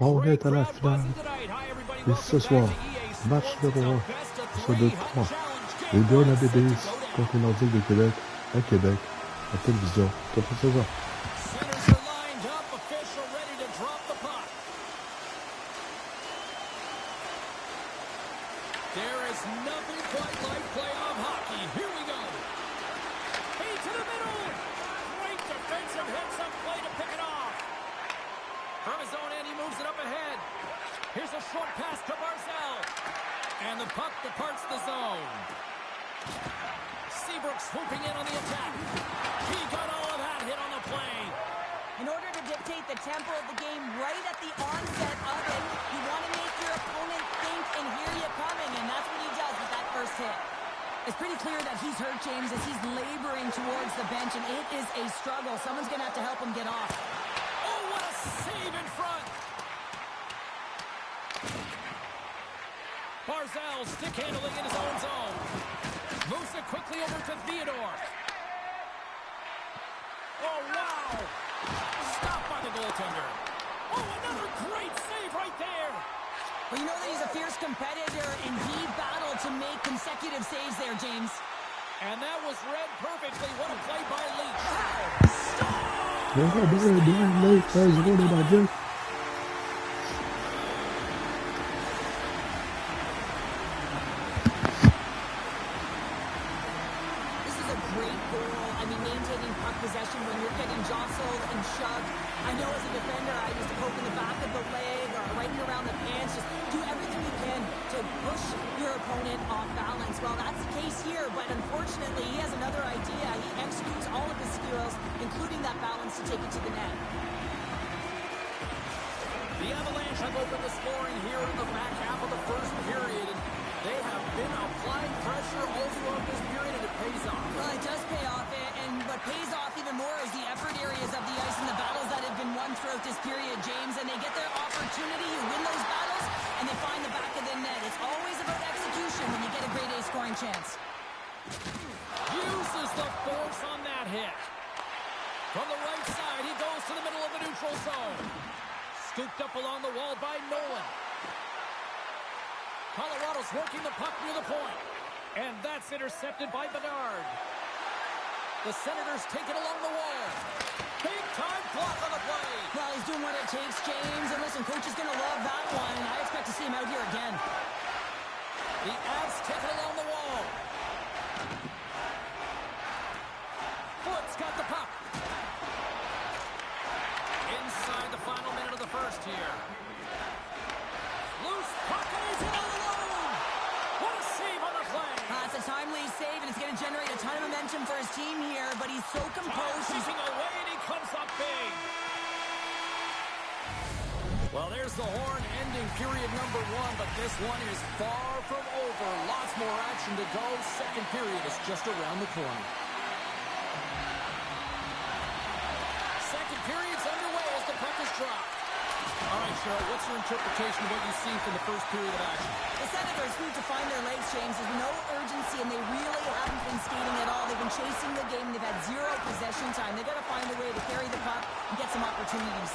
On est à la finale. Et ce soir, match numéro 1, ce 2-3. Les deux ABDs contre les Nordiques de Québec, à Québec, à télévision, toute la saison. There is nothing quite like playoff hockey. Here we go. Hey, to the middle. Great defensive hits up play to pick it off. From his own end, he moves it up ahead. Here's a short pass to Barzal. And the puck departs the zone. Seabrook swooping in on the attack. He got all of that hit on the play. In order to dictate the tempo of the game right at the onset of it, you want to make your opponent think and hear you coming, and that's what he does with that first hit. It's pretty clear that he's hurt, James, as he's laboring towards the bench, and it is a struggle. Someone's going to have to help him get off. Oh, what a save in front. Barzal stick handling in his own zone. Moves it quickly over to Theodore. Oh, wow. Stopped by the goaltender. Oh, another great save right there. Well, you know that he's a fierce competitor, and he battled to make consecutive saves there, James. And that was read perfectly. What a play by Leach. This is a great goal. I mean, maintaining puck possession when you're getting jostled and shoved. I know as a defender, I used to poke in the back of the leg or right around the pants. Just do everything you can to push your opponent off balance. Well, that's the case here, but unfortunately, he has another idea. He executes all of his skills, including that balance to take it to the net. The Avalanche Avalanche have opened the scoring here in the back half of the first period. And they have been applying pressure all throughout this period, and it pays off. Well, it does pay off, and what pays off even more is the effort areas of the ice and the battles that have been won throughout this period, James, and they get their opportunity, you win those battles, and they find the back of the net. It's always about execution when you get a grade A scoring chance. Uses the force on that hit. From the right side, he goes to the middle of the neutral zone. Scooped up along the wall by Nolan. Colorado's working the puck near the point. And that's intercepted by Bedard. The Senators take it along the wall. Big time block on the play. Well, he's doing what it takes, James. And listen, coach is going to love that one. I expect to see him out here again. The Avs take it along the wall. Foot's got the puck. Inside the final minute of the first here. Loose puck, and he's in all alone. What a save on the play. It's a timely save, and it's going to generate a ton of momentum for his team here, but he's so composed. Keeping away, and he comes up big. Well, there's the horn ending period number 1, but this one is far from over. Lots more action to go. Second period is just around the corner. Second period's underway as the puck is dropped. All right, Cheryl, what's your interpretation of what you've seen from the first period of action? The Senators need to find their legs, James. There's no urgency, and they really haven't been skating at all. They've been chasing the game. They've had zero possession time. They've got to find a way to carry the puck and get some opportunities.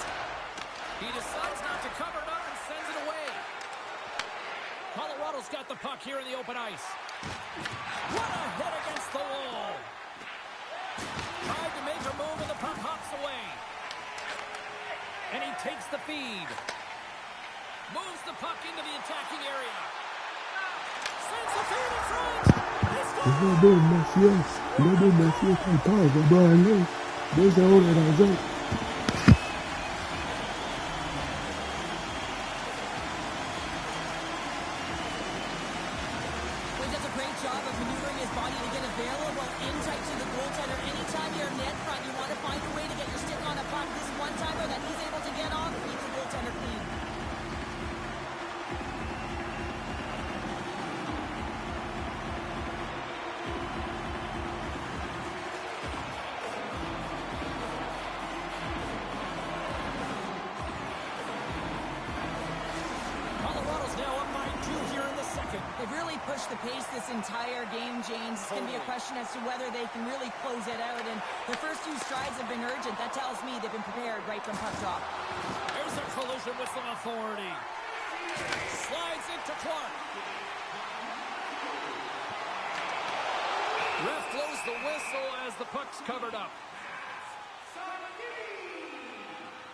He decides not to cover it up and sends it away. Colorado's got the puck here in the open ice. What a hit against the wall. Tried to make a move, and the puck hops away. And he takes the feed. Moves the puck into the attacking area. Sends the feed in front. He scores! Le bon Mathieu qui passe de bas à l'autre. 2-0 dans la zone. He does a great job of maneuvering his body to get available in tight to the goaltender. Anytime you're net front, you want to find a way to get your stick on a puck. This one timer that he's able to get off keeps the goaltender clean. Colorado's now up by 2 here in the second. They've really pushed the pace this entire game, James. It's going to be a question as to whether they can really close it out. And the first few strides have been urgent. That tells me they've been prepared right from puck drop. There's a collision with some authority. Slides into Clark. Ref blows the whistle as the puck's covered up.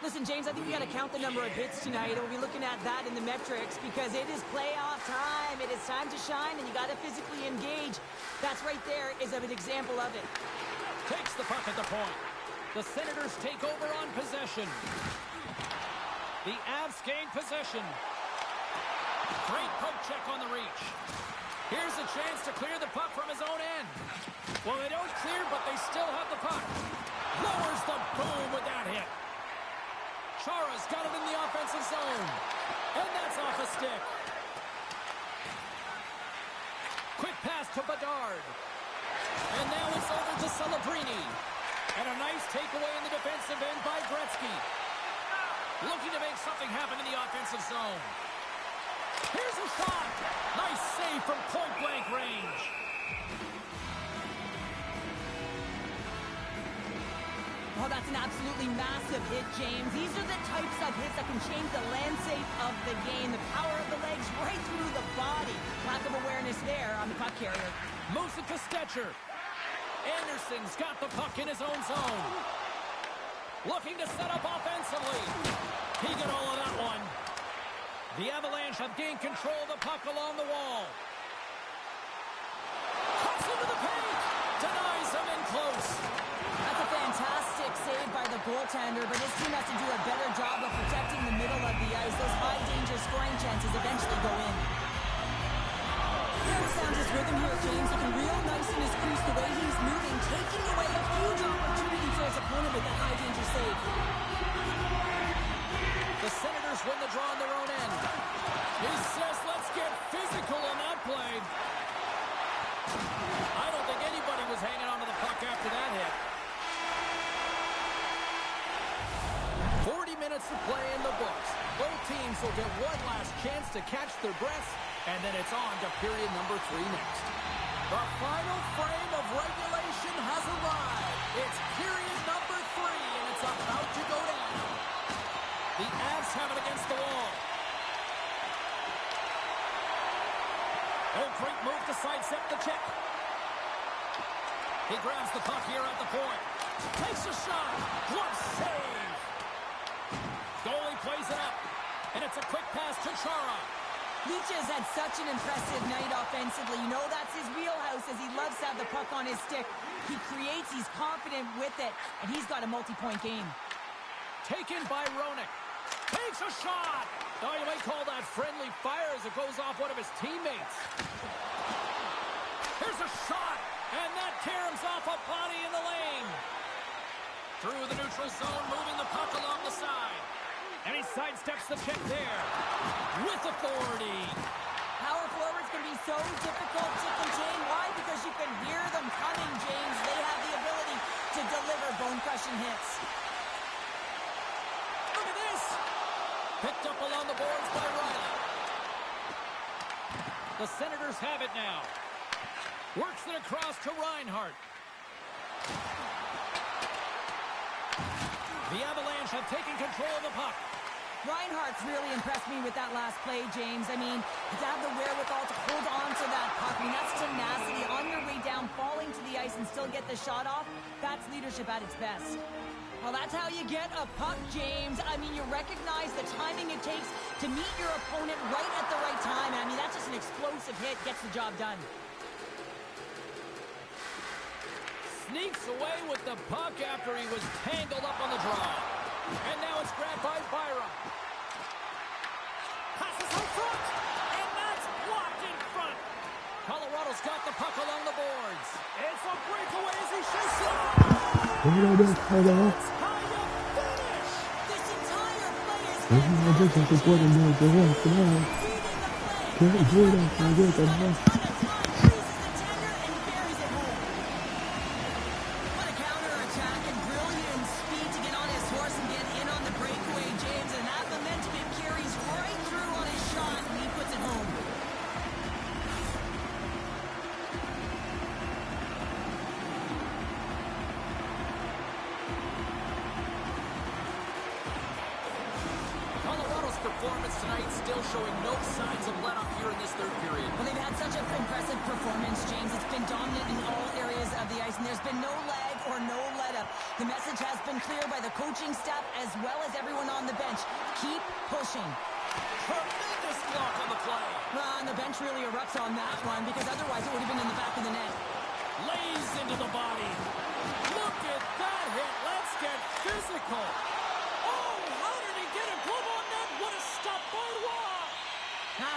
Listen, James, I think we got to count the number of hits tonight. We'll be looking at that in the metrics because it is playoff time. It is time to shine, and you got to physically engage. That's right there is an example of it. Takes the puck at the point. The Senators take over on possession. The Avs gain possession. Great poke check on the reach. Here's a chance to clear the puck from his own end. Well, they don't clear, but they still have the puck. Lowers the boom with that hit. Chara's got it in the offensive zone. And that's off a stick. Quick pass to Bedard. And now it's over to Celebrini. And a nice takeaway in the defensive end by Gretzky. Looking to make something happen in the offensive zone. Here's a shot. Nice save from point-blank range. Oh, that's an absolutely massive hit, James. These are the types of hits that can change the landscape of the game. The power of the legs right through the body. Lack of awareness there on the puck carrier. Moves it to Stetcher. Anderson's got the puck in his own zone. Looking to set up offensively. He got all of that one. The Avalanche have gained control of the puck along the wall. Cuts into the paint. Denies him in close. That's a fantastic save by the goaltender, but his team has to do a better job of protecting the middle of the ice. Those high-danger scoring chances eventually go in. He found his rhythm here, James. Looking real nice in his crease, the way he's moving, taking away a huge opportunity for his opponent with that high-danger save. The Senators win the draw in their own minutes to play in the books. Both teams will get one last chance to catch their breaths, and then it's on to period number 3 next. The final frame of regulation has arrived. It's period number 3, and it's about to go down. The Avs have it against the wall. Oh, great move to sidestep the check. He grabs the puck here at the point. Takes a shot. Glove save. Goalie plays it up. And it's a quick pass to Chara. Leach has had such an impressive night offensively. You know that's his wheelhouse, as he loves to have the puck on his stick. He creates, he's confident with it, and he's got a multi-point game. Taken by Roenick. Takes a shot. Oh, you may call that friendly fire as it goes off one of his teammates. Here's a shot, and that caroms off a body in the lane. Through the neutral zone, moving the puck along the side. And he sidesteps the check there. With authority. Power forwards can be so difficult to contain. Why? Because you can hear them coming, James. They have the ability to deliver bone-crushing hits. Look at this. Picked up along the boards by Riley. The Senators have it now. Works it across to Reinhart. The Avalanche have taken control of the puck. Reinhart's really impressed me with that last play, James. I mean, to have the wherewithal to hold on to that puck, I mean, that's tenacity. On your way down, falling to the ice and still get the shot off, that's leadership at its best. Well, that's how you get a puck, James. I mean, you recognize the timing it takes to meet your opponent right at the right time. I mean, that's just an explosive hit, gets the job done. Sneaks away with the puck after he was tangled up on the draw. And now it's grabbed by Byram. Passes out front, and that's blocked in front. Colorado's got the puck along the boards. It's a breakaway as he shoots it. Hello. That's how you finish. This entire play is I just have to put him there. Can't do that. I get that. Performance tonight still showing no signs of let up here in this third period. Well, they've had such an impressive performance, James. It's been dominant in all areas of the ice, and there's been no lag or no let up. The message has been clear by the coaching staff as well as everyone on the bench. Keep pushing. Tremendous block on the play. And the bench really erupts on that one, because otherwise it would have been in the back of the net. Lays into the body. Look at that hit. Let's get physical.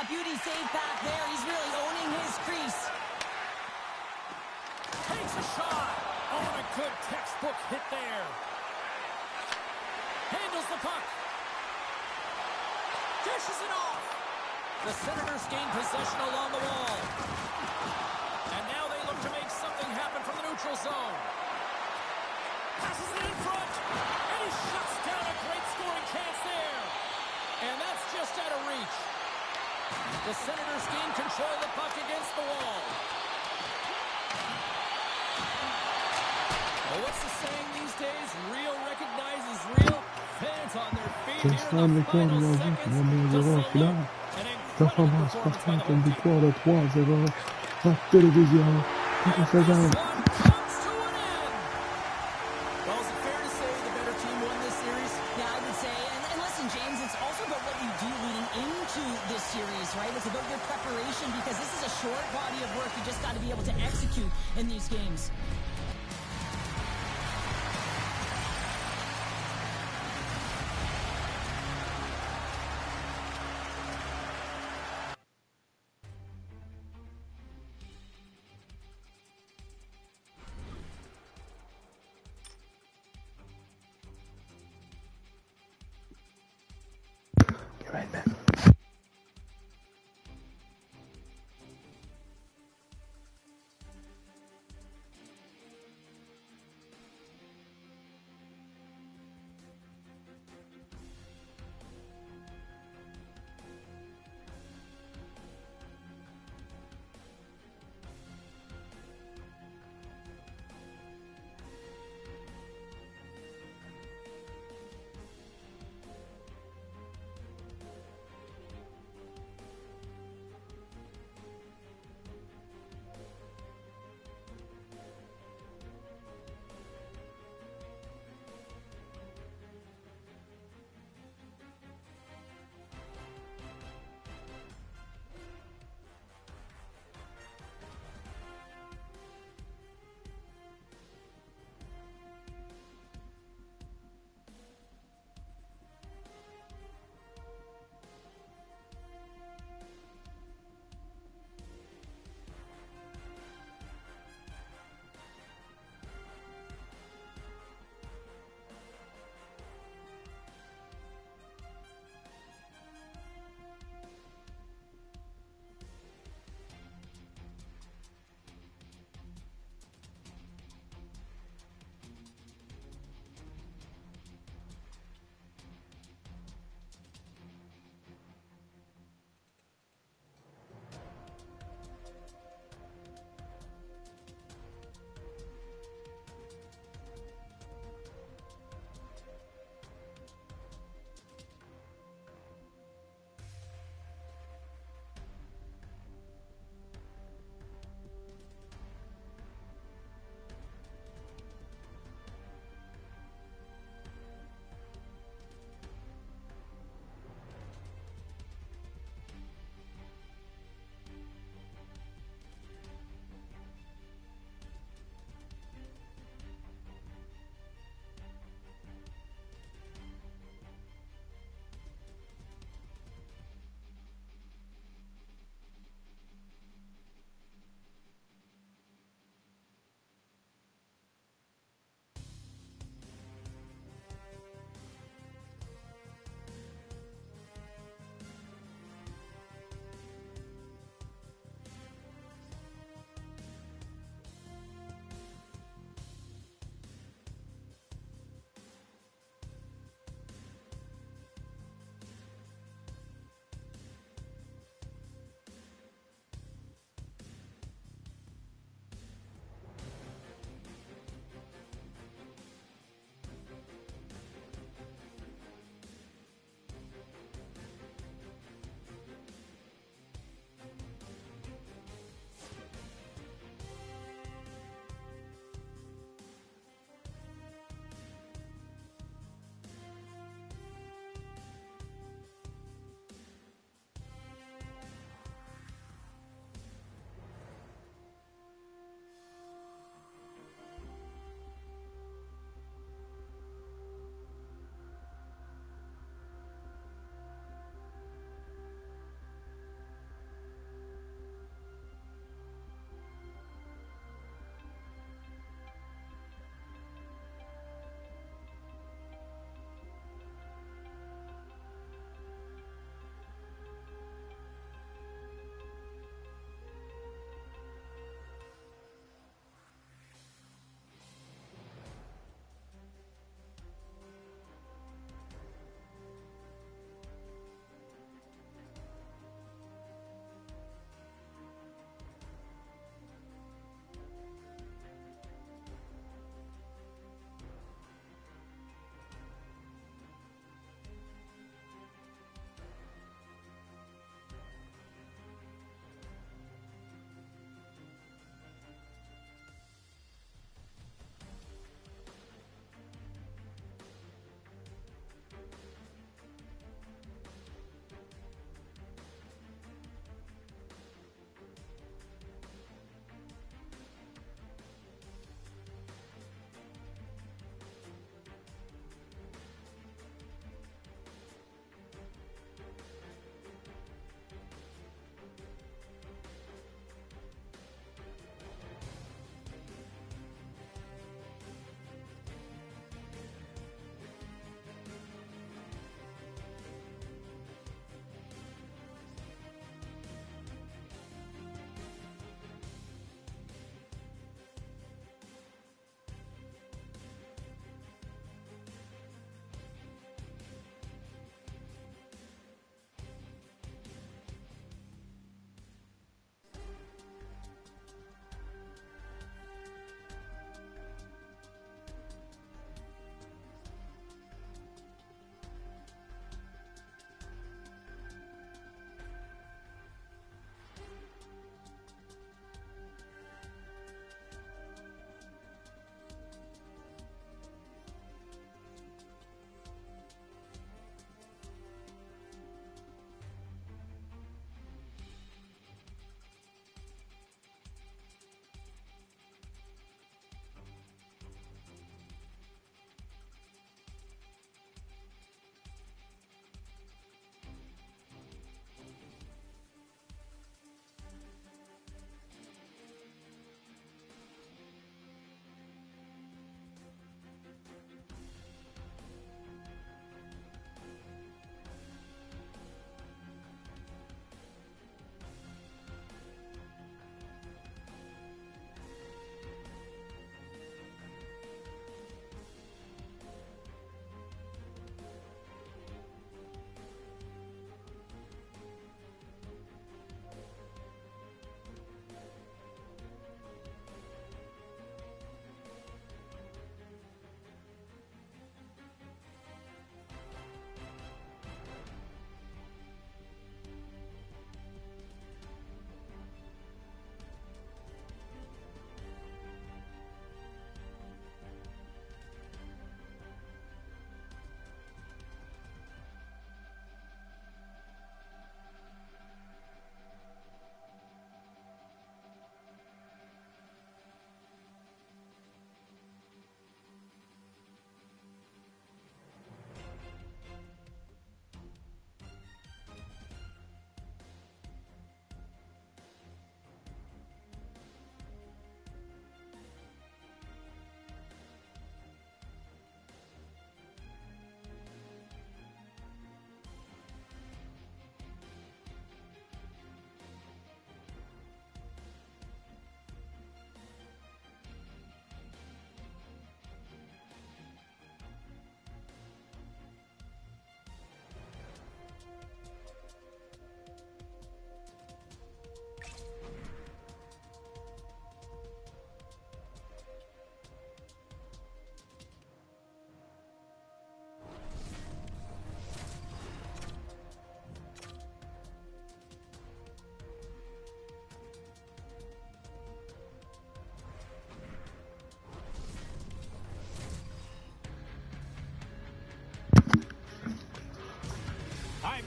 Beauty save back there. He's really owning his crease. Takes a shot. Oh, and a good textbook hit there. Handles the puck. Dishes it off. The Senators gain possession along the wall. And now they look to make something happen from the neutral zone. Passes it in front. And he shuts down a great scoring chance there. And that's just out of reach. The Senators gain control of the puck against the wall. Well, what's the saying these days? Real recognizes real. Fans on their feet here in the final seconds to salute an incredible performance by the victoire de 3-0 à la télévision. This one comes to an end. Well, is it fair to say the better team won this series? Yeah, I would say. And listen, James, it's also about what you do leading into this series, right? It's about your preparation, because this is a short body of work. You just got to be able to execute in these games. Right back.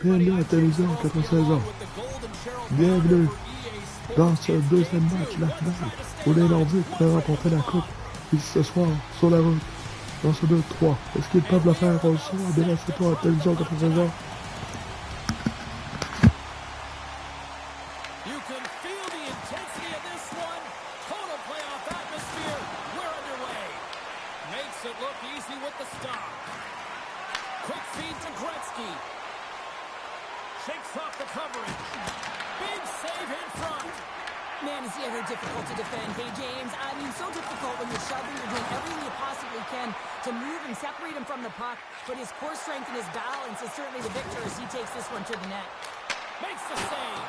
Bienvenue à Télévision 96 ans. Bienvenue dans ce deuxième match, la finale, où les Nordiques pourraient remporter la coupe ici ce soir, sur la route, dans ce 2-3. Est-ce qu'ils peuvent le faire? On le saura bien, c'est toi à Télévision 96 ans. Man, is he ever difficult to defend. Hey, James, I mean, so difficult when you're shoving, you're doing everything you possibly can to move and separate him from the puck, but his core strength and his balance is certainly the victor as he takes this one to the net. Makes the save.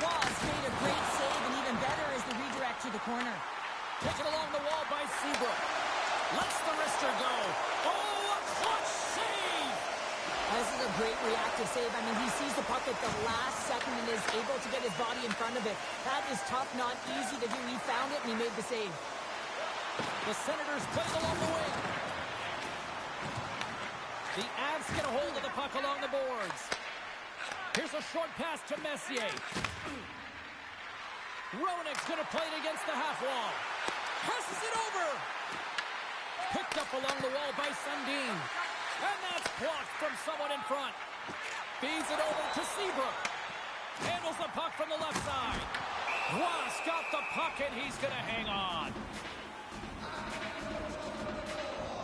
Ross made a great save, and even better is the redirect to the corner. Taken along the wall by Seabrook. Lets the wrister go. Oh, a clutch save! This is a great reactive save. I mean, he sees the puck at the last second and is able to get his body in front of it. That is tough, not easy to do. He found it and he made the save. The Senators playing along the wing. The Avs get a hold of the puck along the boards. Here's a short pass to Messier. Roenick's going to play it against the half wall. Passes it over. Picked up along the wall by Sundin. And that's blocked from someone in front. Feeds it over to Seabrook. Handles the puck from the left side. Ross got the puck and he's going to hang on.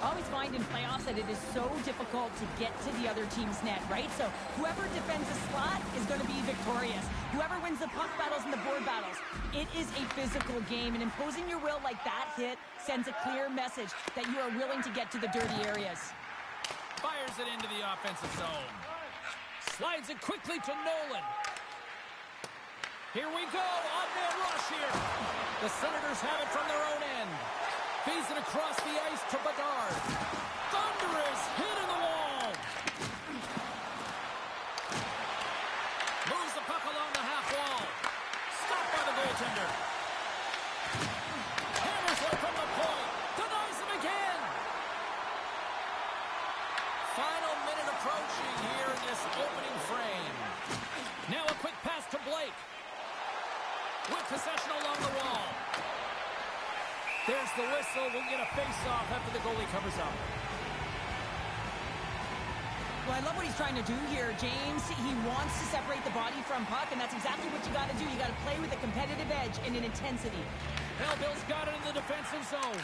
I always find in playoffs that it is so difficult to get to the other team's net, right? So whoever defends a slot is going to be victorious. Whoever wins the puck battles and the board battles. It is a physical game, and imposing your will like that hit sends a clear message that you are willing to get to the dirty areas. Fires it into the offensive zone. Slides it quickly to Nolan. Here we go, on-man rush here. The Senators have it from their own end. Feeds it across the ice to Bedard. Thunderous hit in the wall. Moves the puck along the half wall. Stopped by the goaltender. Hammers it from the point. Denies him again. Final minute approaching here in this opening frame. Now a quick pass to Blake. With possession along the wall. There's the whistle. We'll get a face-off after the goalie covers up. Well, I love what he's trying to do here, James. He wants to separate the body from puck, and that's exactly what you got to do. You got to play with a competitive edge and an intensity. Belleville's got it in the defensive zone.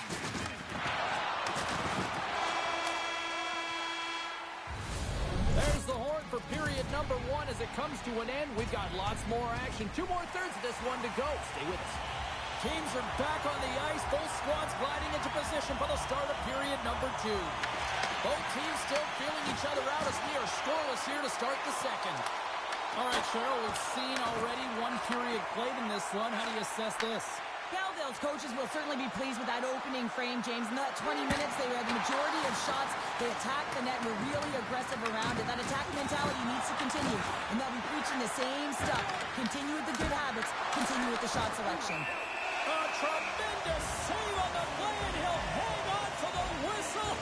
There's the horn for period number 1 as it comes to an end. We've got lots more action. 2 more thirds of this one to go. Stay with us. Teams are back on the ice. Both squads gliding into position for the start of period number 2. Both teams still feeling each other out as we are scoreless here to start the second. All right, Cheryl, we've seen already 1 period played in this one. How do you assess this? Belleville's coaches will certainly be pleased with that opening frame, James. In that 20 minutes, they had the majority of shots. They attacked the net and were really aggressive around it. That attack mentality needs to continue, and they'll be preaching the same stuff. Continue with the good habits. Continue with the shot selection. A tremendous save on the play, and he'll hang on to the whistle,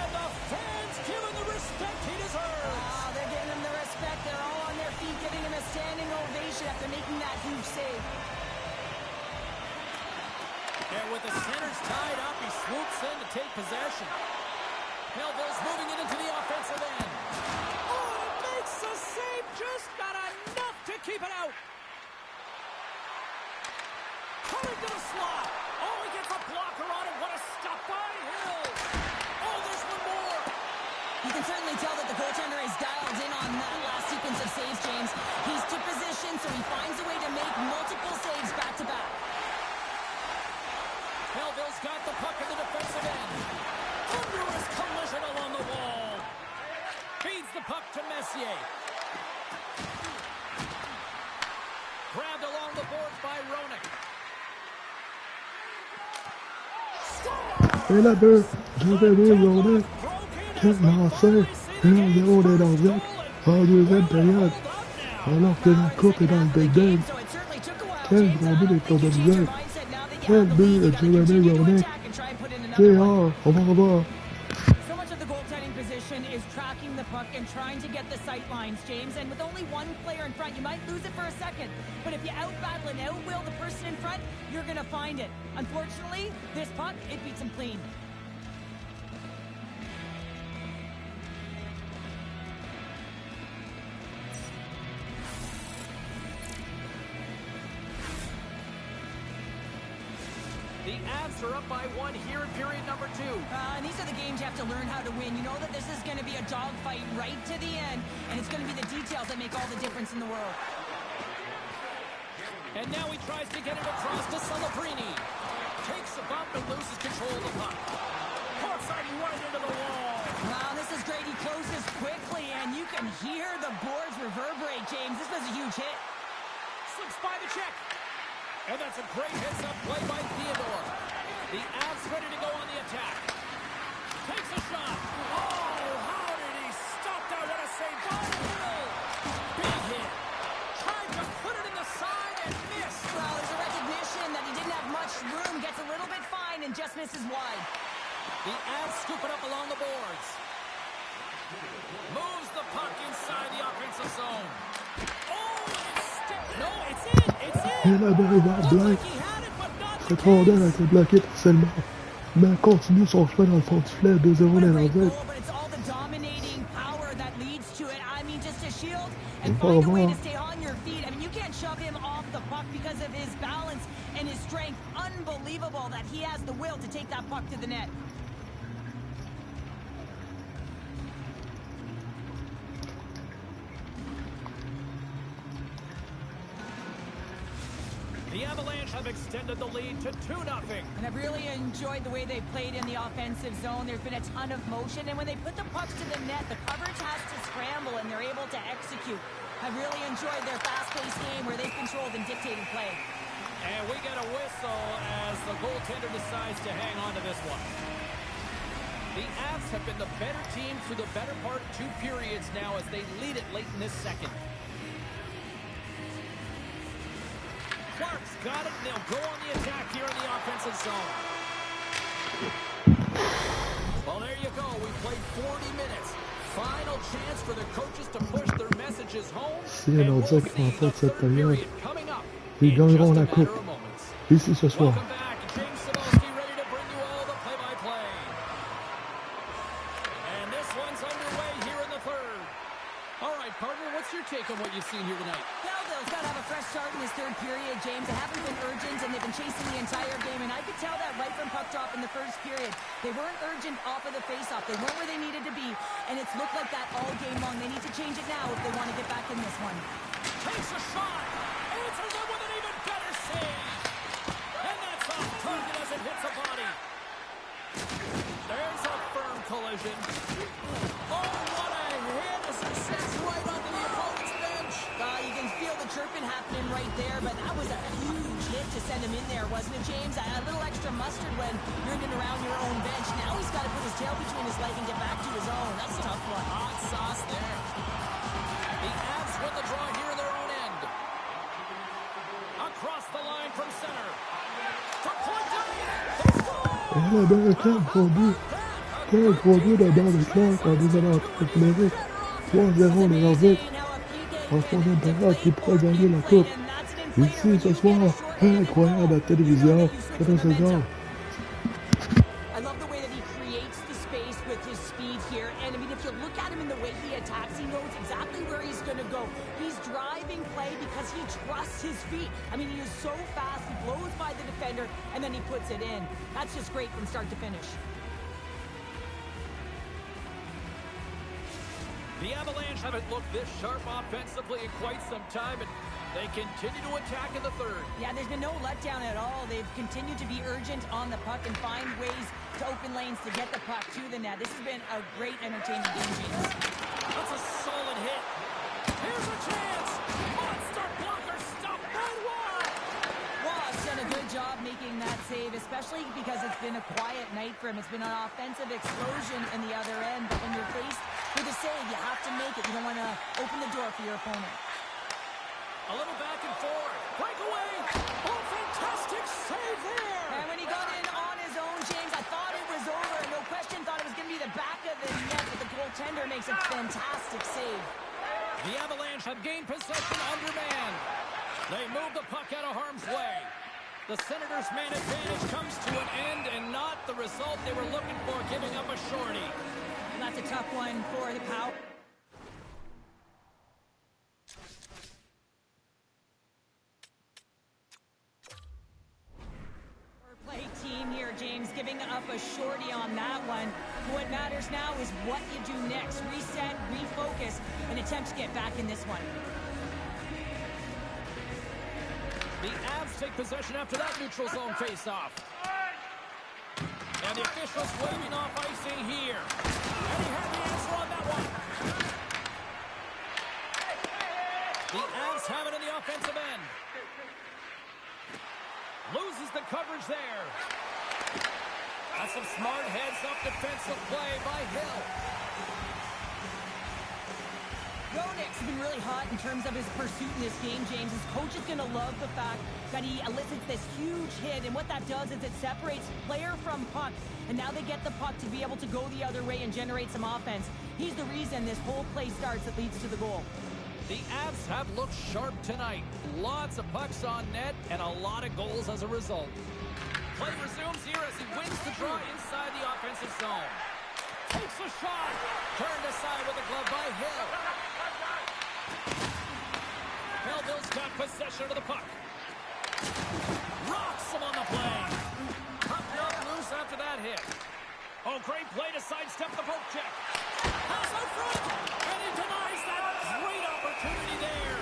and the fans give him the respect he deserves. They're giving him the respect. They're all on their feet, giving him a standing ovation after making that huge save. And with the centers tied up, he swoops in to take possession. Melville's moving it into the offensive end. Oh, makes the save, just not enough to keep it out. Coming to the slot. Oh, he gets a blocker on it. What a stop by Hill. Oh, there's one more. You can certainly tell that the goaltender is dialed in on that last sequence of saves, James. He's to position, so he finds a way to make multiple saves back-to-back. Melville's got the puck in the defensive end. Thunderous collision along the wall. Feeds the puck to Messier. Grabbed along the boards by Roenick. Et la deux, Giovanni Roenick, quel lancer, 1-0 des Nordiques en deuxième période, alors que la coupe est dans le Big Bang. Quel gros but des Nordiques. Quel but de Giovanni Roenick. J.R., on va revoir. So much of the goaltending position motion is tracking the puck and trying to get the sight lines, James. And with only one player in front, you might lose it for a second. But if you out-battle and out-will the person in front, you're going to find it. Unfortunately, this puck, it beats him clean. The Avs are up by 1 here in period number 2. And these are the games you have to learn how to win. You know that this is going to be a dogfight right to the end, and it's going to be the details that make all the difference in the world. And now he tries to get it across to Celebrini. Takes a bump and loses control of the puck. Offside right into the wall. Wow, this is great. He closes quickly, and you can hear the boards reverberate, James. This was a huge hit. Slips by the check. And that's a great heads-up play by Theodore. The Avs ready to go on the attack. Takes a shot. Oh, how did he stop that? What a save by Hill. Big hit. Tried to put it in the side and missed. Well, there's a recognition that he didn't have much room. Gets a little bit fine and just misses wide. The Avs scoop it up along the boards. Moves the puck inside the offensive zone. Oh, no, it's in. It's in. Et là, derrière, Black se trondait avec le bloqué partiellement, mais continue son chemin dans le fond du filet, 2-0 les Nordiques. But it's all the dominating power that leads to it. I mean, just to shield and find a way to stay on your feet. I mean, you can't shove him off the puck because of his balance and his strength. Unbelievable that he has the will to take that puck to the net. The Avalanche have extended the lead to 2-0. And I've really enjoyed the way they played in the offensive zone. There's been a ton of motion, and when they put the pucks to the net, the coverage has to scramble, and they're able to execute. I've really enjoyed their fast-paced game where they've controlled and dictated play. And we get a whistle as the goaltender decides to hang on to this one. The Avs have been the better team through the better part of 2 periods now as they lead it late in this second. Clark's got it, and they'll go on the attack here in the offensive zone. Well, there you go. We played 40 minutes. Final chance for the coaches to push their messages home. Si les Nordiques remportent cette période, ils gagneront la coupe ici ce soir. Take on what you've seen here tonight. Belleville's got to have a fresh start in this third period, James. They haven't been urgent, and they've been chasing the entire game, and I could tell that right from puck drop in the first period. They weren't urgent off of the faceoff. They weren't where they needed to be, and it's looked like that all game long. They need to change it now if they want to get back in this one. Takes a shot, answers it with an even better save, and that's off target as it hits a body. There's a firm collision. Oh, what a hit as it sits right onto the opponent's bench. You can feel the chirping happening right there, but that was a huge hit to send him in there, wasn't it, James? A little extra mustard when you're in and around your own bench. Now he's got to put his tail between his legs and get back to his own. That's a tough one. Hot sauce there. The Avs win the draw here in their own end. Across the line from center. From point down. Et là, B.Clark, gros but. Quel gros but de B.Clark en deuxième entrée numérique. 3-0 les Nordiques. En troisième période, qui pourrait gagner la coupe. Ici ce soir, incroyable à la télévision. C'est un saison. I love the way that he creates the space with his speed here. And I mean, if you look at him in the way he attacks, he knows exactly where he's going to go. He's driving play because he trusts his feet. I mean, he is so fast. He blows by the defender, and then he puts it in. That's just great from start to finish. The Avalanche haven't looked this sharp offensively in quite some time, and they continue to attack in the third. Yeah, there's been no letdown at all. They've continued to be urgent on the puck and find ways to open lanes to get the puck to the net. This has been a great, entertaining game, James. That's a solid hit. Here's a chance. Monster blocker stopped by Watt. Watt's done a good job making that save, especially because it's been a quiet night for him. It's been an offensive explosion in the other end, but when you're faced with a save, you have to make it. You don't want to open the door for your opponent. A little back and forth. Breakaway. Oh, fantastic save there. And when he got in on his own, James, I thought it was over. No question, thought it was going to be the back of the net, but the goaltender makes a fantastic save. The Avalanche have gained possession under man. They move the puck out of harm's way. The Senators' man advantage comes to an end and not the result they were looking for, giving up a shorty. And that's a tough one for the Power. Play team here, James, giving up a shorty on that one. What matters now is what you do next. Reset, refocus, and attempt to get back in this one. The Avs take possession after that neutral zone faceoff. And the officials waving off icing here. And he had the answer on that one. The Avs have it in the offensive end. Loses the coverage there. That's some smart heads-up defensive play by Hill. Nordiques has been really hot in terms of his pursuit in this game, James. His coach is going to love the fact that he elicits this huge hit, and what that does is it separates player from puck, and now they get the puck to be able to go the other way and generate some offense. He's the reason this whole play starts that leads to the goal. The Avs have looked sharp tonight. Lots of pucks on net and a lot of goals as a result. Play resumes here as he wins the draw inside the offensive zone. Takes a shot. Turned aside with a glove by Hill. Melville's got possession of the puck. Rocks him on the play. Pucked up loose after that hit. Oh, great play to sidestep the poke check. Pass out front. And he denies that. Great opportunity there.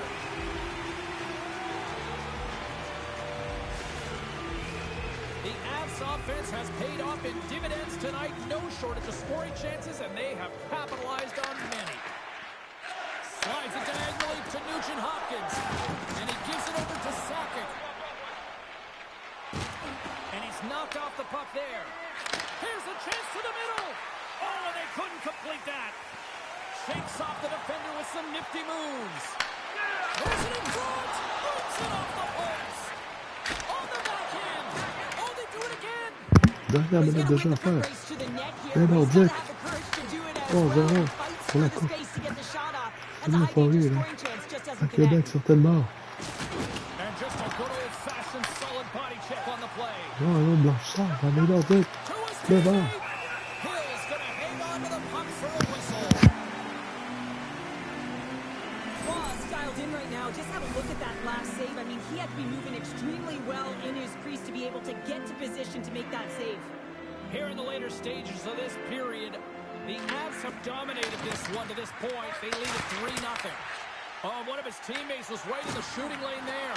The Avs offense has paid off in dividends tonight. No shortage of scoring chances, and they have capitalized on many. Slides it diagonally to Nugent-Hopkins. And he gives it over to Sakic. And he's knocked off the puck there. Here's a chance to the middle. Oh, and they couldn't complete that. Shakes off the defender with some nifty moves. There's it in front. Boots it off the post. On the backhand. Oh, they do it again. Dernière minute de jeu à faire. B Nordiques. 3-0 pour la coupe. C'est une euphorie, là. À Québec, certainement. Oh, un autre blanchisseur. B Nordiques. Devant. Just have a look at that last save. I mean, he had to be moving extremely well in his crease to be able to get to position to make that save. Here in the later stages of this period, the Avs have dominated this one to this point. They lead at 3-0. Oh, one of his teammates was right in the shooting lane there.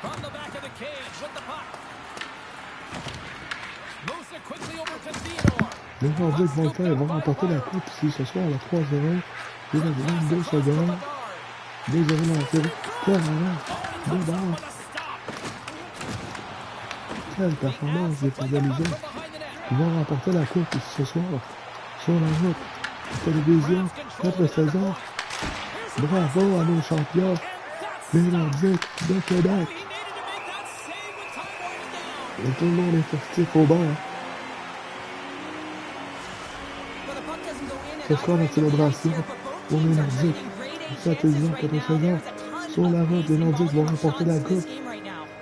From the back of the cage with the puck. Moves it quickly over to Theodore. Les Nordiques vont le faire. Ils vont remporter la coupe ici ce soir, la 3-0. Il reste 22 secondes. 2-0 dans la série. Quelle performance des Canadiens. Ils vont remporter la coupe ici ce soir. Sur la route. Télévision. Notre saison. Bravo à nos champions. Les Nordiques de Québec. Et tout le monde est festif au bord. Ce soir, la célébration pour les Nordiques. Télévision contre saison. Sur la route, les Nordiques vont remporter la coupe.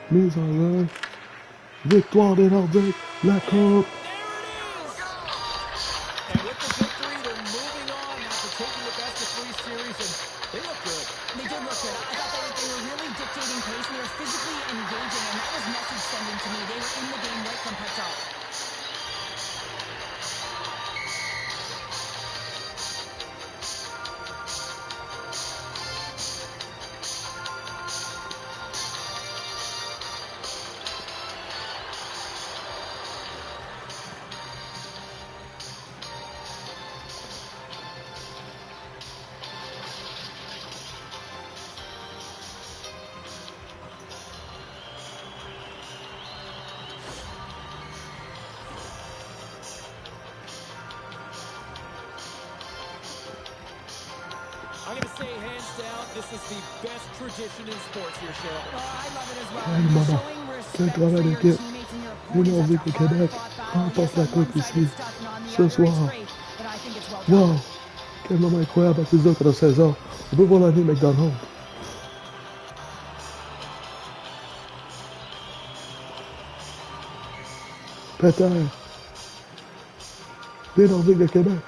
Mise en jeu. Victoire des Nordiques. La coupe. I'm going to say, hands down, this is the best tradition in sports here, Cheryl. Oh, I love it as well. Hey, maman, quel travail d'équipe. Les Nordiques au Québec remportent la coupe ici, ce soir. Wow, Quel moment incroyable à ces autres de 16 ans. On peut voir l'année McDonald. Peter. Des Nordiques de Québec.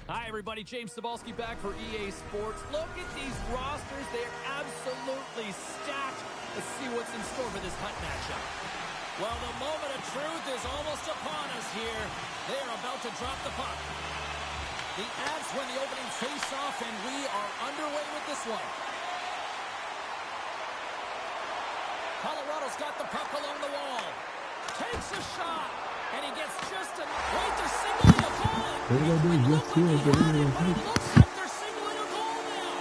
Hi, everybody. James Cebulski back for EA Sports. Look at these rosters. They're absolutely stacked. Let's see what's in store for this Hunt matchup. Well, the moment of truth is almost upon us here. They are about to drop the puck. The Avs win the opening face-off, and we are underway with this one. Colorado's got the puck along the wall. Takes a shot, and he gets just a... Wait, they're signaling a goal. It looks like he had it, but it looks like they're signaling a goal now.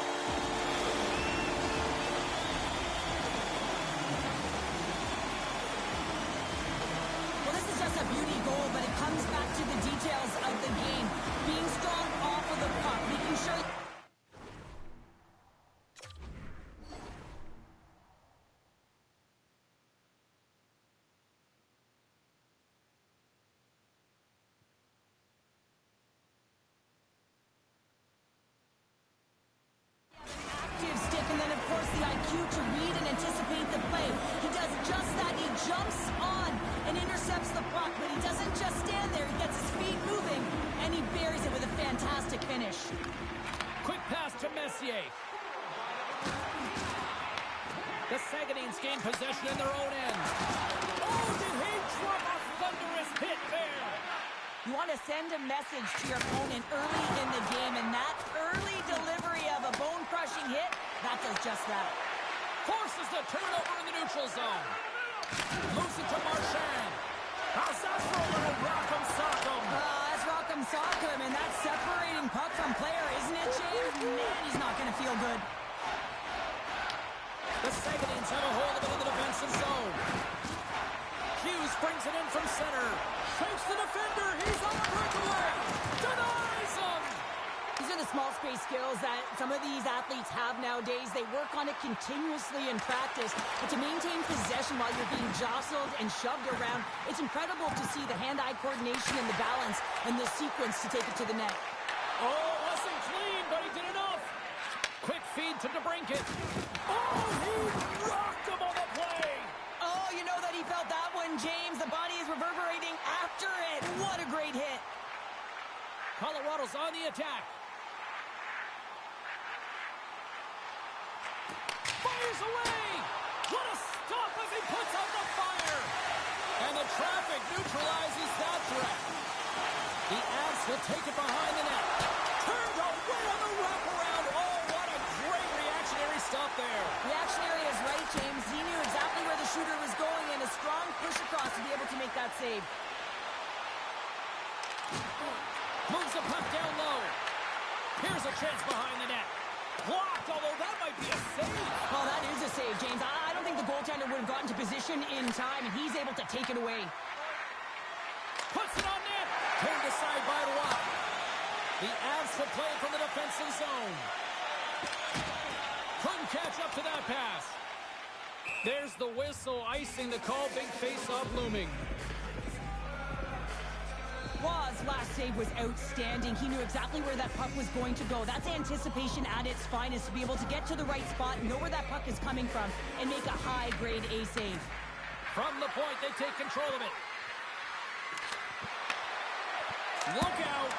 Well, this is just a beauty goal, but it comes back to the details of the game. Being strong off of the puck, making sure... active stick, and then, of course, the IQ to read and anticipate the play. He does just that. He jumps on and intercepts the puck, but he doesn't just stand there. He gets his feet moving, and he buries it with a fantastic finish. Quick pass to Messier. The Saguenay's gain possession in their own end. Oh, did he drop a thunderous hit there? You want to send a message to your opponent early in the game, and that early delivery of a bone-crushing hit, that does just that. Forces the turnover in the neutral zone. Moves it to Marchand. How's that for a little rock'em sock'em? That's rock'em sock'em, and that's separating puck from player, isn't it, James? Man, he's not going to feel good. The Saguenay's have a hold of it in the defensive zone. Hughes brings it in from center. Shakes the defender. He's on a breakaway. Denies him. These are the small space skills that some of these athletes have nowadays. They work on it continuously in practice. But to maintain possession while you're being jostled and shoved around, it's incredible to see the hand-eye coordination and the balance and the sequence to take it to the net. Oh, wasn't clean, but he did enough. Quick feed to DeBrincat. Oh, he rocked him on the play. Oh, you know that he felt that one, James. The body is reverberating after it. What a great hit. Colorado's on the attack. Fires away. What a stop as he puts out the fire. And the traffic neutralizes that threat. The Avs will take it behind the net. Turned away on the wraparound. Oh, what a great reactionary stop there. Reactionary is right, James. He knew exactly where the shooter was going, and a strong push across to be able to make that save. Moves the puck down low. Here's a chance behind the net. Blocked, although that might be a save. Well, that is a save, James. I don't think the goaltender would have gotten to position in time, and he's able to take it away. Puts it on net. Turned aside by Roy. The Avs will play it from the defensive zone. Couldn't catch up to that pass. There's the whistle, icing the call. Big face-off looming. Waugh's last save was outstanding. He knew exactly where that puck was going to go. That's anticipation at its finest, to be able to get to the right spot, know where that puck is coming from, and make a high-grade A save. From the point, they take control of it. Look out.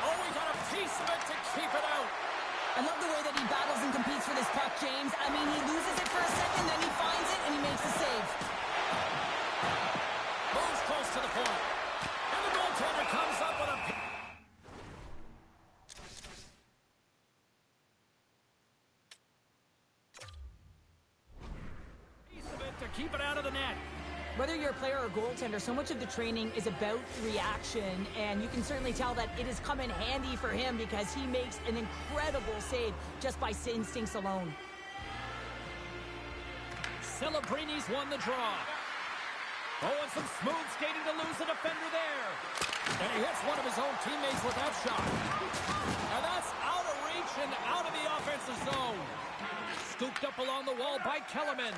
Oh, he got a piece of it to keep it out. I love the way that he battles and competes for this puck, James. I mean, he loses it for a second, then he finds it, and he makes the save. Moves close to the point. And the goaltender comes up with a piece of it to keep it out of the net. Whether you're a player or goaltender, so much of the training is about reaction, and you can certainly tell that it has come in handy for him because he makes an incredible save just by instincts alone. Celebrini's won the draw. Oh, and some smooth skating to lose the defender there. And he hits one of his own teammates with that shot. And that's out of reach and out of the offensive zone. Scooped up along the wall by Kellerman.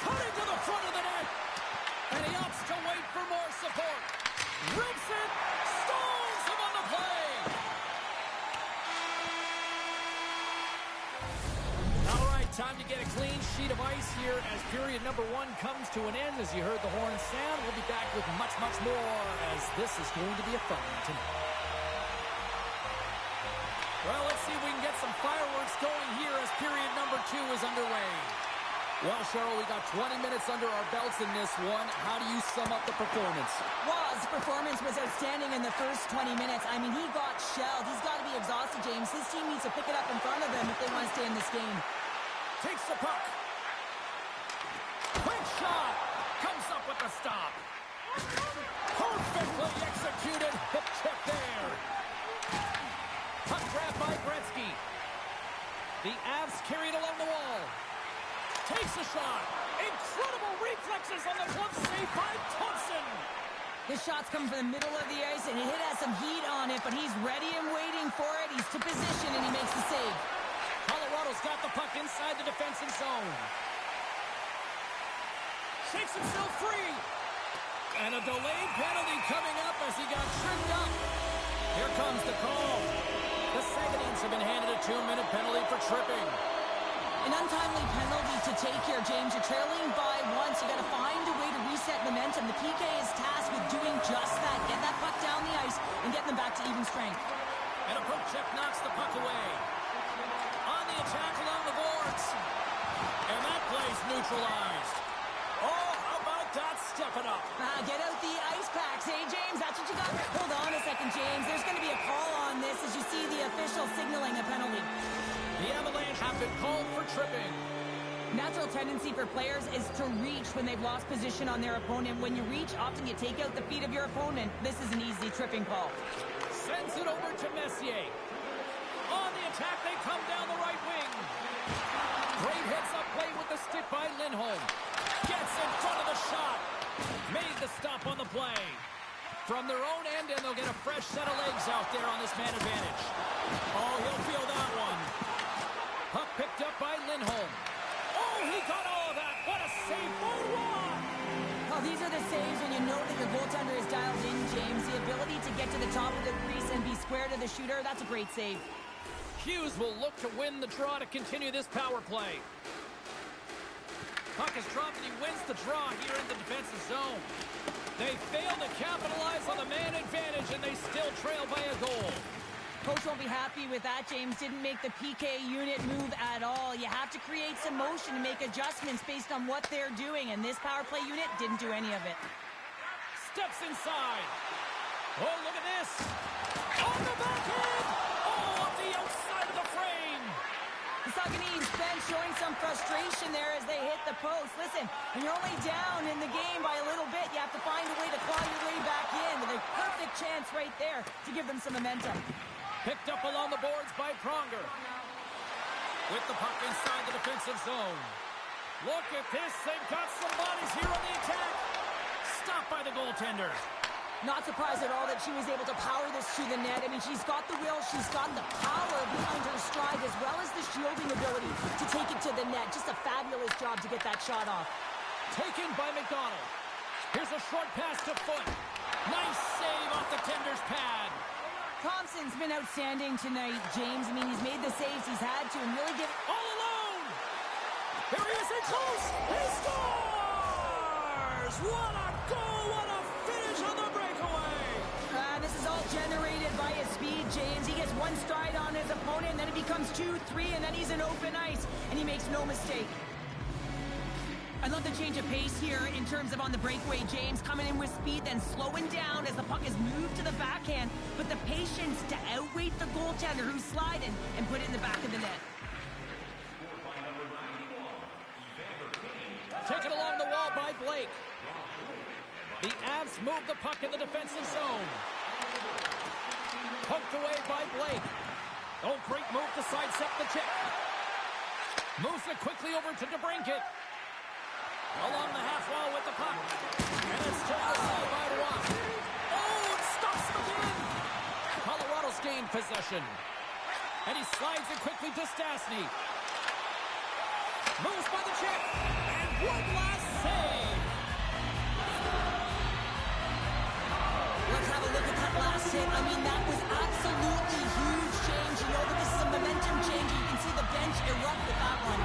Cutting to the front of the net. And he opts to wait for more support. Rips it. Stalls him on the play. All right, time to get a clean sheet of ice here as period number 1 comes to an end. As you heard the horn sound, we'll be back with much, much more as this is going to be a fun one tonight. Well, let's see if we can get some fireworks going here as period number 2 is underway. Well, Cheryl, we got 20 minutes under our belts in this one. How do you sum up the performance? Well, his performance was outstanding in the first 20 minutes. I mean, he got shelled. He's got to be exhausted, James. His team needs to pick it up in front of him if they want to stay in this game. Takes the puck. Quick shot. Comes up with the stop. Perfectly executed. Hip check there. Puck grab by Gretzky. The Avs carried along the wall. Takes a shot. Incredible reflexes on the glove save by Thompson. His shot's coming from the middle of the ice, and he has some heat on it, but he's ready and waiting for it. He's to position, and he makes the save. Colorado's got the puck inside the defensive zone. Shakes himself free. And a delayed penalty coming up as he got tripped up. Here comes the call. The Saguenayens have been handed a 2-minute penalty for tripping. An untimely penalty to take here, James. You're trailing by once. You got to find a way to reset momentum. The PK is tasked with doing just that. Get that puck down the ice and get them back to even strength. And a poke check knocks the puck away. On the attack along the boards. And that play's neutralized. Oh, how about that stepping up? Get out the ice packs, hey, James? That's what you got. Hold on a second, James. There's going to be a call on this as you see the official signaling a penalty. The Avalanche have been called for tripping. Natural tendency for players is to reach when they've lost position on their opponent. When you reach, often you take out the feet of your opponent. This is an easy tripping call. Sends it over to Messier. On the attack, they come down the right wing. Great heads-up play with the stick by Lindholm. Gets in front of the shot. Made the stop on the play. From their own end, and they'll get a fresh set of legs out there on this man advantage. Oh, he'll feel that one. Puck picked up by Lindholm. Oh, he got all of that. What a save by Watt. Oh, these are the saves when you know that your goaltender is dialed in, James. The ability to get to the top of the crease and be square to the shooter, that's a great save. Hughes will look to win the draw to continue this power play. Puck is dropped and he wins the draw here in the defensive zone. They fail to capitalize on the man advantage and they still trail by a goal. Coach won't be happy with that. James didn't make the PK unit move at all. You have to create some motion and make adjustments based on what they're doing, and this power play unit didn't do any of it. Steps inside. Oh, look at this. On the backhand. Oh, off the outside of the frame. The Saguenayens bench showing some frustration there as they hit the post. Listen, when you're only down in the game by a little bit, you have to find a way to claw your way back in. With a perfect chance right there to give them some momentum. Picked up along the boards by Pronger. With the puck inside the defensive zone. Look at this. They've got some bodies here on the attack. Stopped by the goaltender. Not surprised at all that she was able to power this to the net. I mean, she's got the will, she's got the power behind her stride, as well as the shielding ability to take it to the net. Just a fabulous job to get that shot off. Taken by McDonald. Here's a short pass to Foot. Nice save off the tender's pad. Thompson's been outstanding tonight, James. I mean, he's made the saves he's had to and really give... All alone! Here he is in close! He scores! What a goal! What a finish on the breakaway! This is all generated by his speed, James. He gets one stride on his opponent, and then it becomes 2, 3, and then he's in open ice, and he makes no mistake. I love the change of pace here in terms of on the breakaway, James. Coming in with speed, then slowing down as the puck is moved to the backhand. But the patience to outweight the goaltender who's sliding and put it in the back of the net. Taken along the wall by Blake. The Avs move the puck in the defensive zone. Poked away by Blake. Oh, great move to sidestep the check. Moves it quickly over to DeBrincat. Along the half wall with the puck. And it's taken aside by Watt. Oh, it stops again. Colorado's gained possession. And he slides it quickly to Stastny. Moves by the check. And one last save. Let's have a look at that last hit. I mean, that was absolutely huge, James. You know that this is a momentum changer. You can see the bench erupt with that one.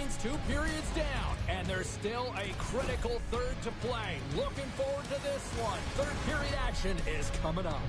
means 2 periods down, and there's still a critical third to play. Looking forward to this one. Third period action is coming up.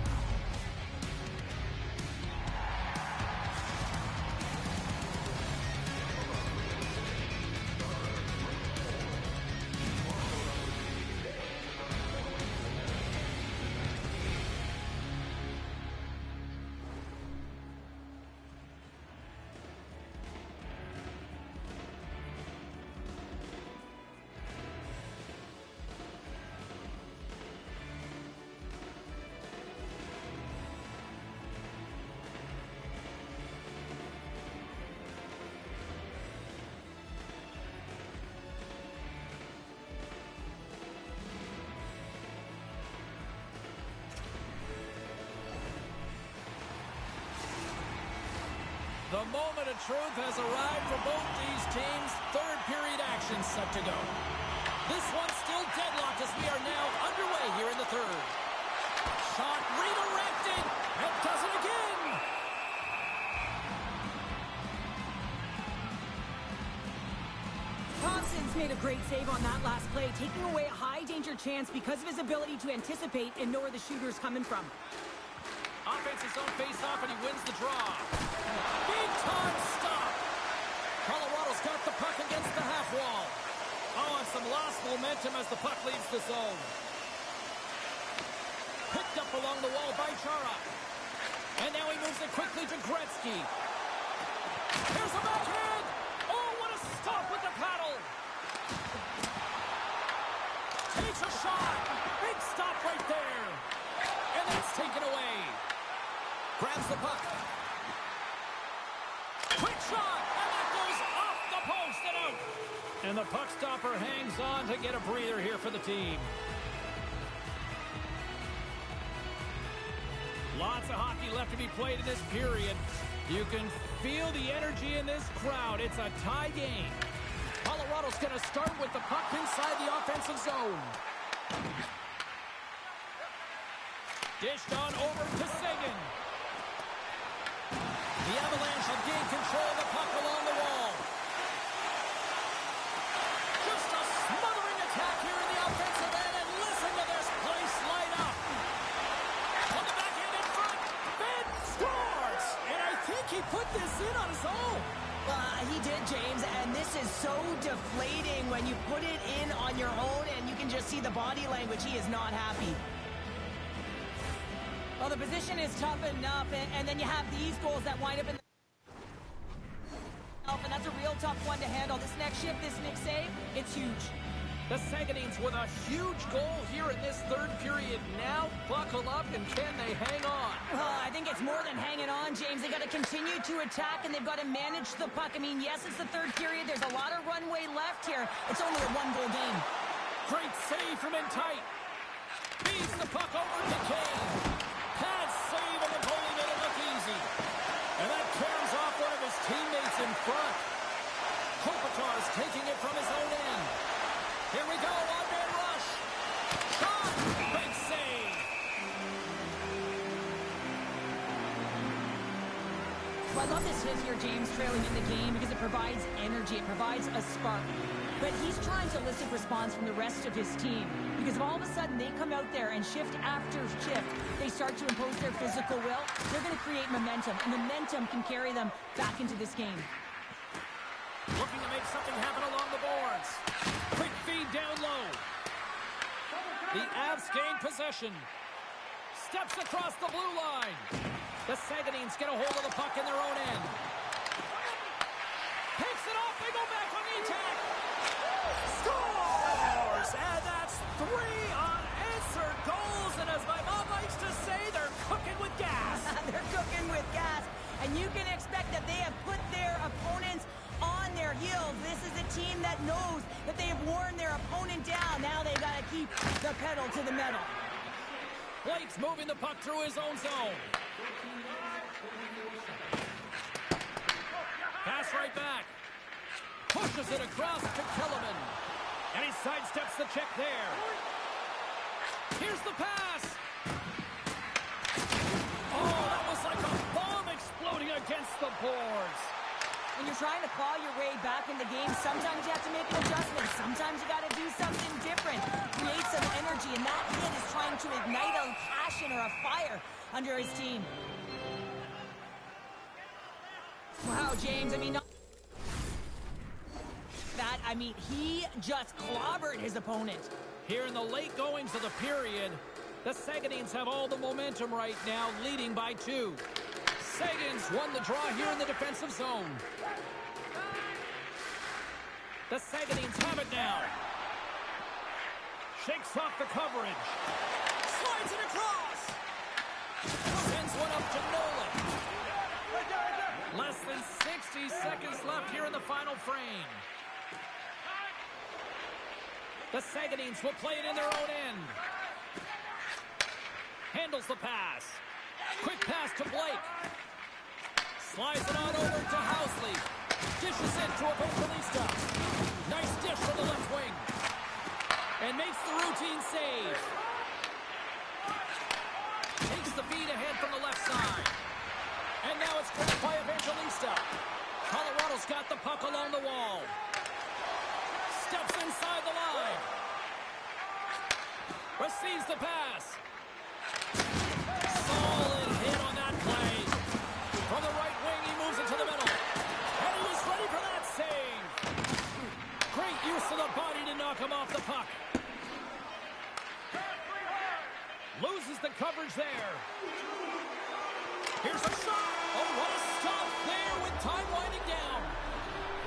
The moment of truth has arrived for both these teams. Third period action set to go. This one's still deadlocked as we are now underway here in the third. Shot redirected and does it again. Thompson's made a great save on that last play, taking away a high danger chance because of his ability to anticipate and know where the shooter's coming from. Offense his own face-off, and he wins the draw. Big-time stop. Colorado's got the puck against the half wall. Oh, and some lost momentum as the puck leaves the zone. Picked up along the wall by Chara. And now he moves it quickly to Gretzky. Here's a backhand. Oh, what a stop with the paddle. Takes a shot. Big stop right there. And that's taken away. Grabs the puck. Quick shot, and that goes off the post and out. And the puck stopper hangs on to get a breather here for the team. Lots of hockey left to be played in this period. You can feel the energy in this crowd. It's a tie game. Colorado's going to start with the puck inside the offensive zone. Dished on over to Seguin. The Avalanche have gained control of the puck along the wall. Just a smothering attack here in the offensive end, and listen to this place light up. On the backhand in front, Ben scores! And I think he put this in on his own. He did, James, and this is so deflating when you put it in on your own, and you can just see the body language. He is not happy. Well, the position is tough enough, and then you have these goals that wind up in the... And that's a real tough one to handle. This next shift, this next save, it's huge. The Saguenay's with a huge goal here in this third period. Now buckle up, and can they hang on? I think it's more than hanging on, James. They got to continue to attack, and they've got to manage the puck. I mean, yes, it's the third period. There's a lot of runway left here. It's only a one-goal game. Great save from in tight. Feeds the puck over to Kane. Pad save, and the goalie made it look easy. And that tears off one of his teammates in front. Kopitar's taking it from his own end. Here we go, one-man rush. Shot! Big save! Well, I love this hit here, James, trailing in the game because it provides energy. It provides a spark. But he's trying to elicit response from the rest of his team because if all of a sudden they come out there and shift after shift, they start to impose their physical will, they're going to create momentum, and momentum can carry them back into this game. Looking to make something happen along the boards. Quick feed down low. The Avs gain possession. Steps across the blue line. The Saguenay's get a hold of the puck in their own end. Picks it off. They go back on the attack. Scores! And that's 3 unanswered goals. And as my mom likes to say, they're cooking with gas. They're cooking with gas. And you can expect that they have put their opponents on their heels. This is a team that knows that they have worn their opponent down. Now they got to keep the pedal to the metal. Blake's moving the puck through his own zone. Pass right back. Pushes it across to Kellerman. And he sidesteps the check there. Here's the pass. Oh, that was like a bomb exploding against the boards. When you're trying to claw your way back back in the game, sometimes you have to make an adjustment. Sometimes you got to do something different. Create some energy, and that hit is trying to ignite a passion or a fire under his team. Wow, James, I mean, he just clobbered his opponent. Here in the late goings of the period, the Saguenayens have all the momentum right now, leading by 2. Saguenayens won the draw here in the defensive zone. The Saguenayens have it now. Shakes off the coverage. Slides it across. Sends one up to Nolan. Less than 60 seconds left here in the final frame. The Saguenayens will play it in their own end. Handles the pass. Quick pass to Blake. Slides it on over to Housley. Dishes it to Evangelista. Nice dish from the left wing. And makes the routine save. Takes the feed ahead from the left side. And now it's grabbed by Evangelista. Colorado's got the puck along the wall. Steps inside the line. Receives the pass. Solid hit on that play. From the right wing, he moves it to the middle. And he was ready for that save. Great use of the body to knock him off the puck. Loses the coverage there. Here's a shot. Oh, what a stop there with time winding down.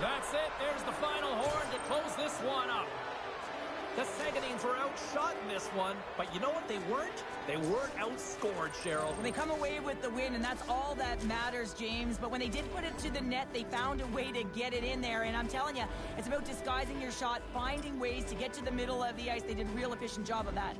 That's it. There's the final horn to close this one up. The Saguenayens were outshot in this one, but you know what they weren't? They weren't outscored, Cheryl. Well, they come away with the win, and that's all that matters, James. But when they did put it to the net, they found a way to get it in there. And I'm telling you, it's about disguising your shot, finding ways to get to the middle of the ice. They did a real efficient job of that.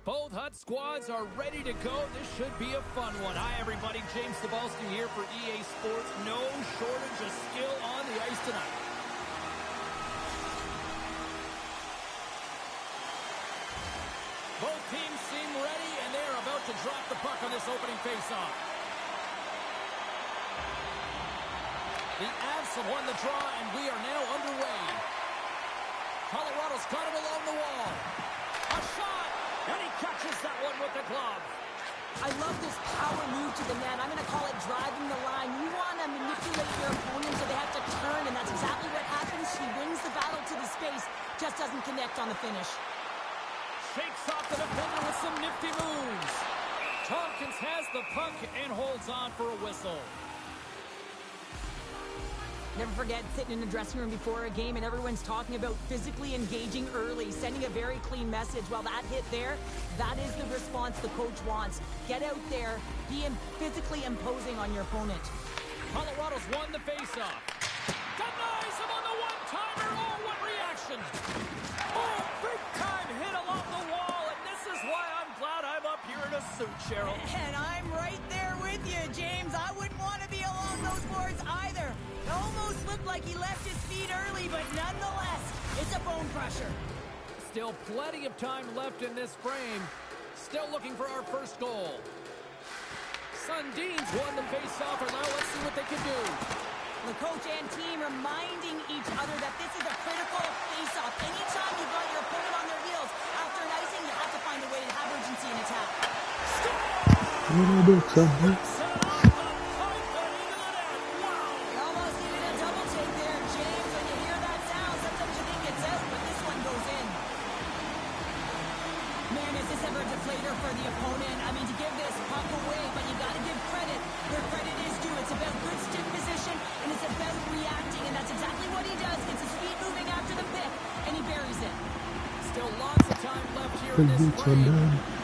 Both Hut squads are ready to go. This should be a fun one. Hi, everybody. James Cebulski here for EA Sports. No shortage of skill on the ice tonight. Both teams seem ready, and they're about to drop the puck on this opening faceoff. The Avs have won the draw, and we are now underway. Colorado's got it along the wall. A shot! And he catches that one with the glove. I love this power move to the net. I'm going to call it driving the line. You want to manipulate your opponent so they have to turn, and that's exactly what happens. He wins the battle to the space, just doesn't connect on the finish. Shakes off the defender with some nifty moves. Tompkins has the puck and holds on for a whistle. Never forget sitting in the dressing room before a game and everyone's talking about physically engaging early, sending a very clean message. Well, that hit there, that is the response the coach wants. Get out there, be physically imposing on your opponent. Colorado's won the faceoff. Denies him on the one-timer. Oh, what reaction. Oh, big-time hit along the wall, and this is why I'm glad I'm up here in a suit, Cheryl. And I'm right there with you, James. I wouldn't want to be along those boards either. It almost looked like he left his feet early, but nonetheless, it's a bone crusher. Still plenty of time left in this frame. Still looking for our first goal. Sundins won the faceoff, and now let's see what they can do. The coach and team reminding each other that this is a critical face-off. Anytime you've got your opponent on their heels after an icing, you have to find a way to have urgency in attack. You almost needed a double take there, James. When you hear that sound, sometimes you think it's out, but this one goes in. Man, is this ever a deflator for the opponent? I mean, to give this puck away, but you got to give credit where credit is due. It's about good stick position, and it's about reacting, and that's exactly what he does. Gets his feet moving after the pick, and he buries it. Still lots of time left here in this frame.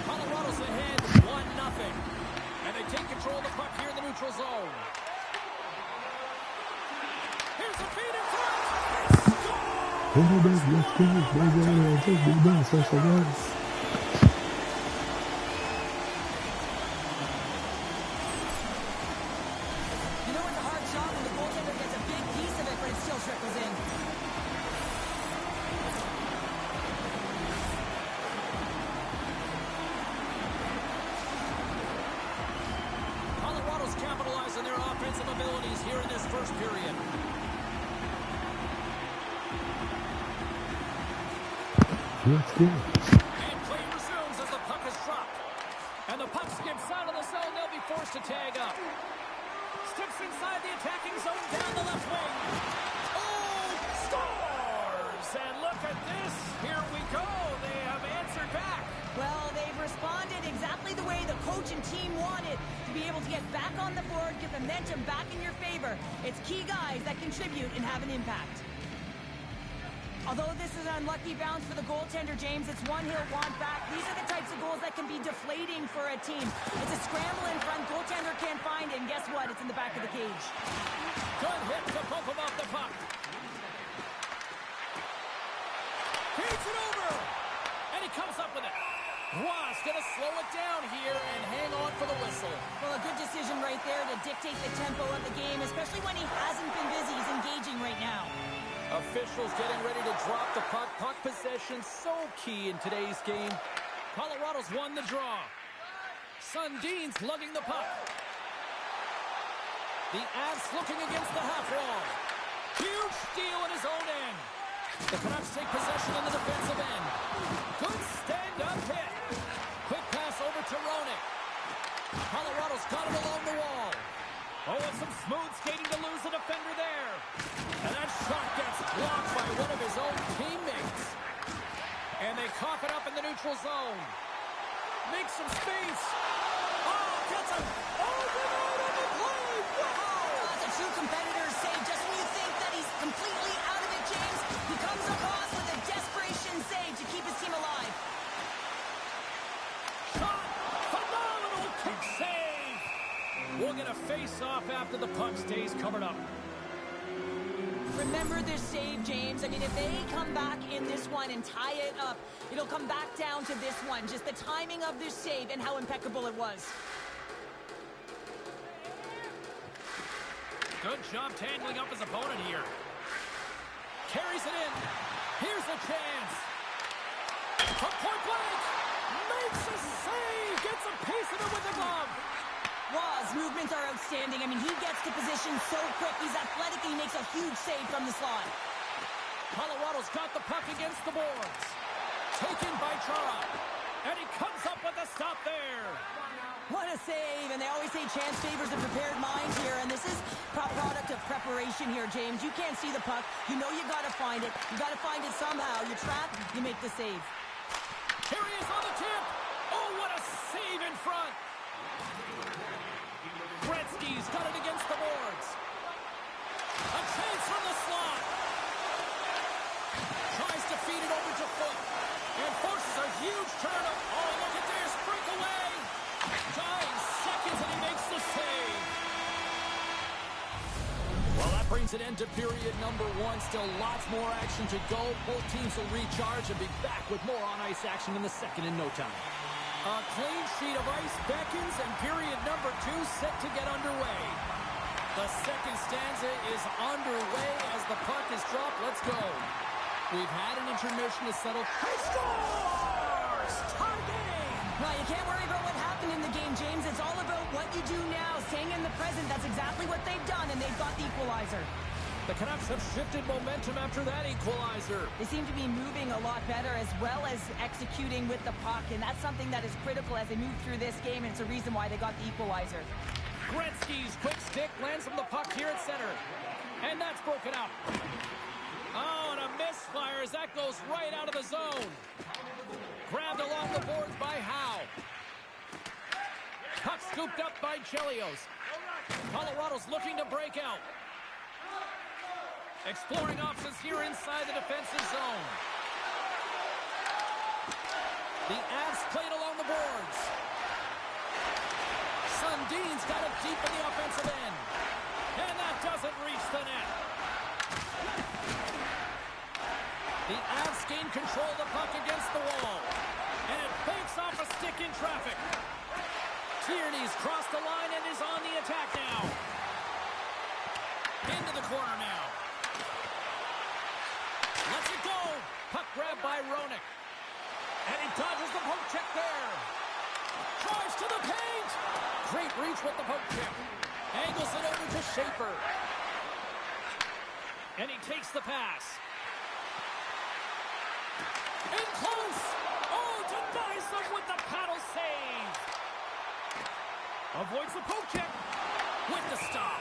Colorado's ahead 1-0. And they take control of the puck here in the neutral zone. Here's a feed in front. You know it's a hard shot when the goaltender gets a big piece of it, but it still trickles in. Colorado's capitalizing their offensive abilities here in this first period. Let's go. And play resumes as the puck is dropped. And the puck skips out of the zone. They'll be forced to tag up. Steps inside the attacking zone down the left wing. Oh, scores! And look at this. Here we go. They have answered back. Well, they've responded exactly the way the coach and team wanted, to be able to get back on the board, get the momentum back in your favor. It's key guys that contribute and have an impact. Although this is an unlucky bounce for the goaltender, James, it's one he'll want back. These are the types of goals that can be deflating for a team. It's a scramble in front, goaltender can't find it, and guess what? It's in the back of the cage. Good hit to bump him off the puck. Feeds it over. And he comes up with it. Ross gonna slow it down here and hang on for the whistle. Well, a good decision right there to dictate the tempo of the game, especially when he hasn't been busy. He's engaging right now. Officials getting ready to drop the puck. Puck possession so key in today's game. Colorado's won the draw. Sundins lugging the puck. The Avs looking against the half wall. Huge steal in his own end. The Canucks take possession in the defensive end. Good stand-up hit. Quick pass over to Roenick. Colorado's got it along the wall. Oh, and some smooth skating to lose the defender there. And that shot gets blocked by one of his own teammates. And they cough it up in the neutral zone. Makes some space. Oh, gets him. Oh, denied on the play. Wow. That's a true competitor's save. Just when you think that he's completely out of it, James, he comes across with a desperation save to keep his team alive. Shot. Phenomenal kick save. We'll get a face-off after the puck stays covered up. Remember this save, James. I mean, if they come back in this one and tie it up, it'll come back down to this one. Just the timing of this save and how impeccable it was. Good job tangling up his opponent here. Carries it in. Here's a chance. From point blank. Makes a save. Gets a piece of it with the glove. Raw's movements are outstanding. I mean, he gets to position so quick. He's athletic and he makes a huge save from the slot. Colorado's got the puck against the boards. Taken by Chara. And he comes up with a stop there. What a save. And they always say chance favors a prepared mind here. And this is a product of preparation here, James. You can't see the puck. You know you got to find it. You got to find it somehow. You trap, you make the save. Here he is on the tip. Oh, what a save in front. Gretzky's got it against the boards. A chance from the slot. Tries to feed it over to Foot. And forces a huge turn. Oh, look at this. Breakaway. 9 seconds and he makes the save. Brings an end to period number 1. Still lots more action to go. Both teams will recharge and be back with more on-ice action in the second in no time. A clean sheet of ice beckons, and period number 2 set to get underway. The second stanza is underway as the puck is dropped. Let's go. We've had an intermission to settle. He scores! Tie game! Well, you can't worry about what happened in the game, James. It's all about what you do now, staying in the present. That's exactly what they've done, and they've got the equalizer. The Canucks have shifted momentum after that equalizer. They seem to be moving a lot better as well as executing with the puck, and that's something that is critical as they move through this game, and it's a reason why they got the equalizer. Gretzky's quick stick lands from the puck here at center. And that's broken up. Oh, and a misfire as that goes right out of the zone. Grabbed along the boards by Howe. Puck scooped up by Chelios. Colorado's looking to break out. Exploring options here inside the defensive zone. The Avs played along the boards. Sundin's got it deep in the offensive end. And that doesn't reach the net. The Avs gain control of the puck against the wall. And it fakes off a stick in traffic. Tierney's crossed the line and is on the attack now. Into the corner now. Lets it go. Puck grabbed by Roenick. And he dodges the poke check there. Drives to the paint. Great reach with the poke check. Angles it over to Schaefer. And he takes the pass. In close. Oh, denies them with the paddle save. Avoids the poke check with the stop.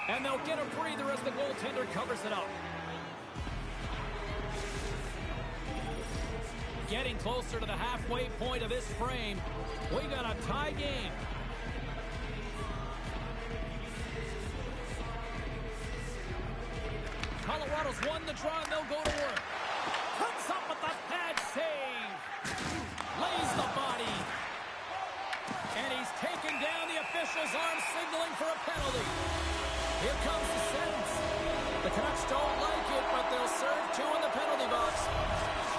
And they'll get a breather as the goaltender covers it up. Getting closer to the halfway point of this frame. We got a tie game. Colorado's won the draw and they'll go to work. Comes up with a bad save. Lays the body. And he's taken down the official's arm, signaling for a penalty. Here comes the sentence. The Canucks don't like it, but they'll serve 2 in the penalty box.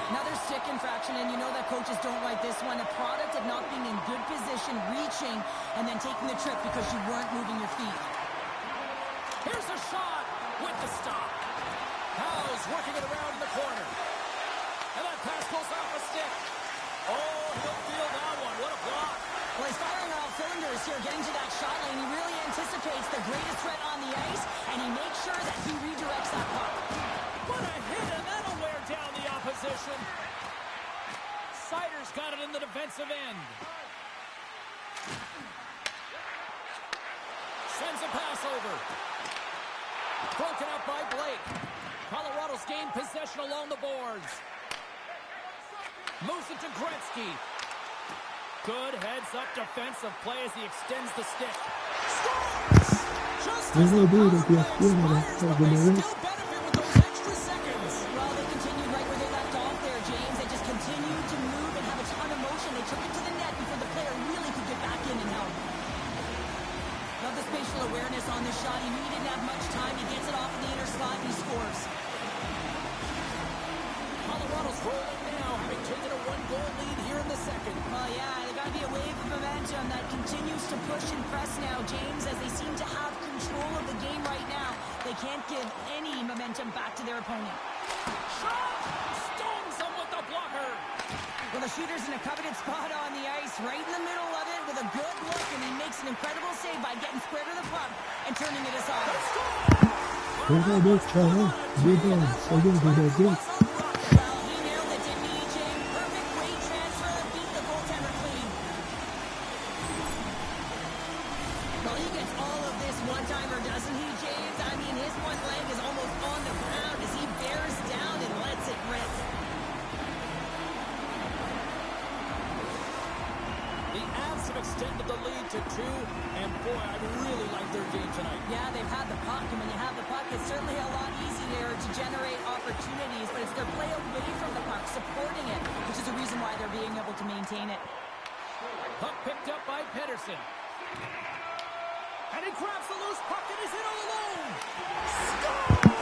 Another stick infraction, and you know that coaches don't like this one. A product of not being in good position, reaching, and then taking the trip because you weren't moving your feet. Here's a shot with the stop. Howe's working it around in the corner. And that pass goes off a stick. Oh, he'll feel that one. What a block. Well, he's firing on all cylinders here, getting to that shot lane. He really anticipates the greatest threat on the ice, and he makes sure that he redirects that puck. What a hit, and that'll wear down the opposition. Sider's got it in the defensive end. Sends a pass over. Broken up by Blake. Colorado's gained possession along the boards. Moves it to Gretzky. Good heads-up defensive play as he extends the stick. Scores! Just as the power play expires, but they still benefit with those extra seconds. Well, they continued right where they left off there, James. They just continued to move and have a ton of motion. They took it to the net before the player really could get back in and help. Love the spatial awareness on this shot. He knew he didn't have much time. He gets it off in the inner slot and he scores. Colorado's rolling now, having taken a 1-goal lead here in the second. Well, yeah, they got to be a wave of momentum that continues to push and press now, James, as they seem to have control of the game right now. They can't give any momentum back to their opponent. Shot! Stones them with the blocker. Well, the shooter's in a coveted spot on the ice, right in the middle of it with a good look, and he makes an incredible save by getting square to the puck and turning it aside. Extended the lead to 2, and boy, I really like their game tonight. Yeah, they've had the puck, and when you have the puck, it's certainly a lot easier to generate opportunities, but it's their play away from the puck, supporting it, which is the reason why they're being able to maintain it. Puck picked up by Pedersen. And he grabs the loose puck and is in all alone.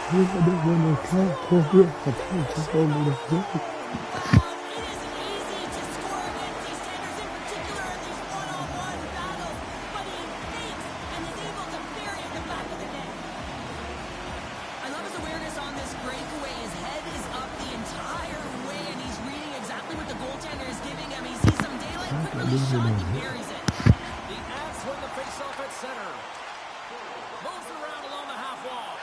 He had been in the count for real for points over the game. It isn't easy to score against these tenders, in particular in these one-on-one battles, but he fakes and is able to bury it in the back of the net. I love his awareness on this breakaway. His head is up the entire way, and he's reading exactly what the goaltender is giving him. He sees some daylight, quick release shot, he buries it. The Avs win the faceoff at center. Moves it around along the half wall.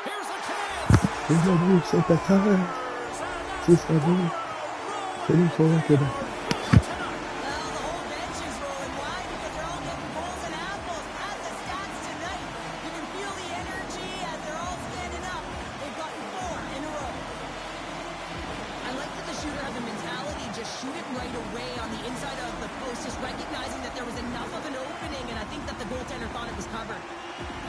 Here's a chance. Il a vu cette attaque. C'est ça, bon. C'est lui pour la Québec. Well, the whole bench is rolling wide because they're all getting goals and apples. As the stats tonight, you can feel the energy as they're all standing up. They've gotten 4 in a row. I like that the shooter has a mentality, just shoot it right away on the inside of the post, just recognizing that there was enough of an opening, and I think that the goaltender thought it was covered.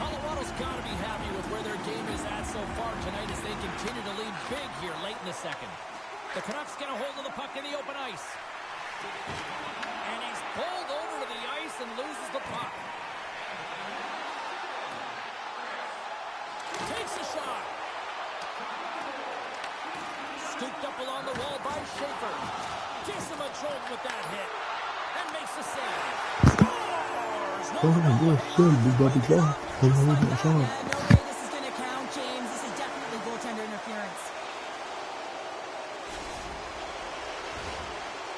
Colorado's got to be happy with where their game is at so far tonight as they continue to lead big here late in the second. The Canucks get a hold of the puck in the open ice. And he's pulled over to the ice and loses the puck. Takes a shot. Scooped up along the wall by Schaefer. Gives him a jolt with that hit. And makes the save. Scores! Oh my God, c'est le B.Clark. On a eu de la chance. No way this is going to count, James. This is definitely goaltender interference.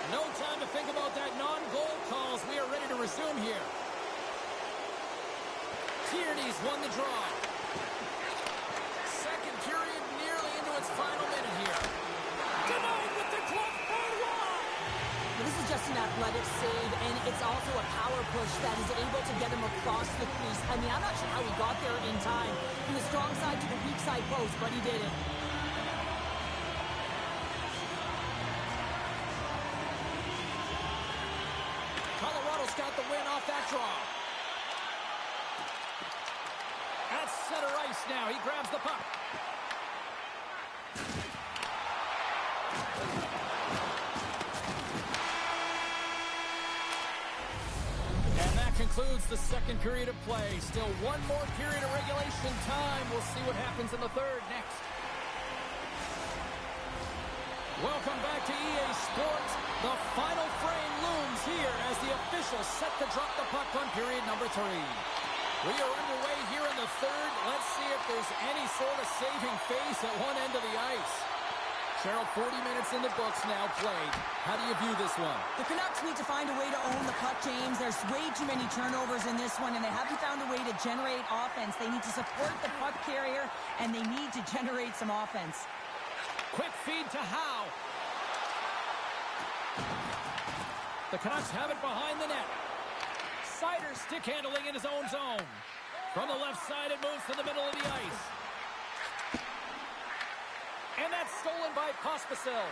No time to think about that non-goal calls. We are ready to resume here. Tierney's won the draw. Second period nearly into its final minute here. Denied with the glove and wide. Well, this is just an athletic save, and it's also a power push that is able to get him across the crease. I mean, I'm not sure how he got there in time. From the strong side to the weak side post, but he did it. Colorado's got the win off that draw. At center ice now. He grabs the puck. And that concludes the second period of play. Still one more period of regulation time. We'll see what happens in the third next. Welcome back to EA Sports. The final frame looms here as the officials set to drop the puck on period number 3. We are underway here in the third. Let's see if there's any sort of saving face at one end of the ice. Cheryl, 40 minutes in the books now played. How do you view this one? The Canucks need to find a way to own the puck, James. There's way too many turnovers in this one, and they haven't found a way to generate offense. They need to support the puck carrier, and they need to generate some offense. Quick feed to Howe. The Canucks have it behind the net. Sider stick handling in his own zone. From the left side, it moves to the middle of the ice. And that's stolen by Pospisil.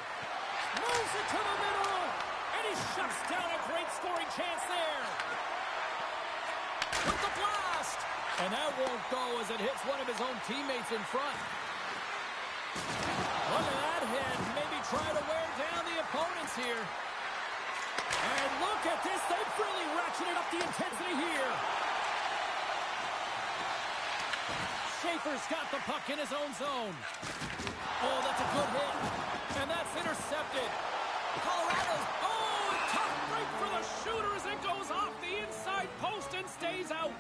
Moves it to the middle. And he shuts down a great scoring chance there. With the blast. And that won't go as it hits one of his own teammates in front. Look at that hit. Maybe try to wear down the opponents here. And look at this. They've really ratcheted up the intensity here. Schaefer's got the puck in his own zone. Oh, that's a good hit. And that's intercepted. Colorado's, tough break for the shooter as it goes off the inside post and stays out.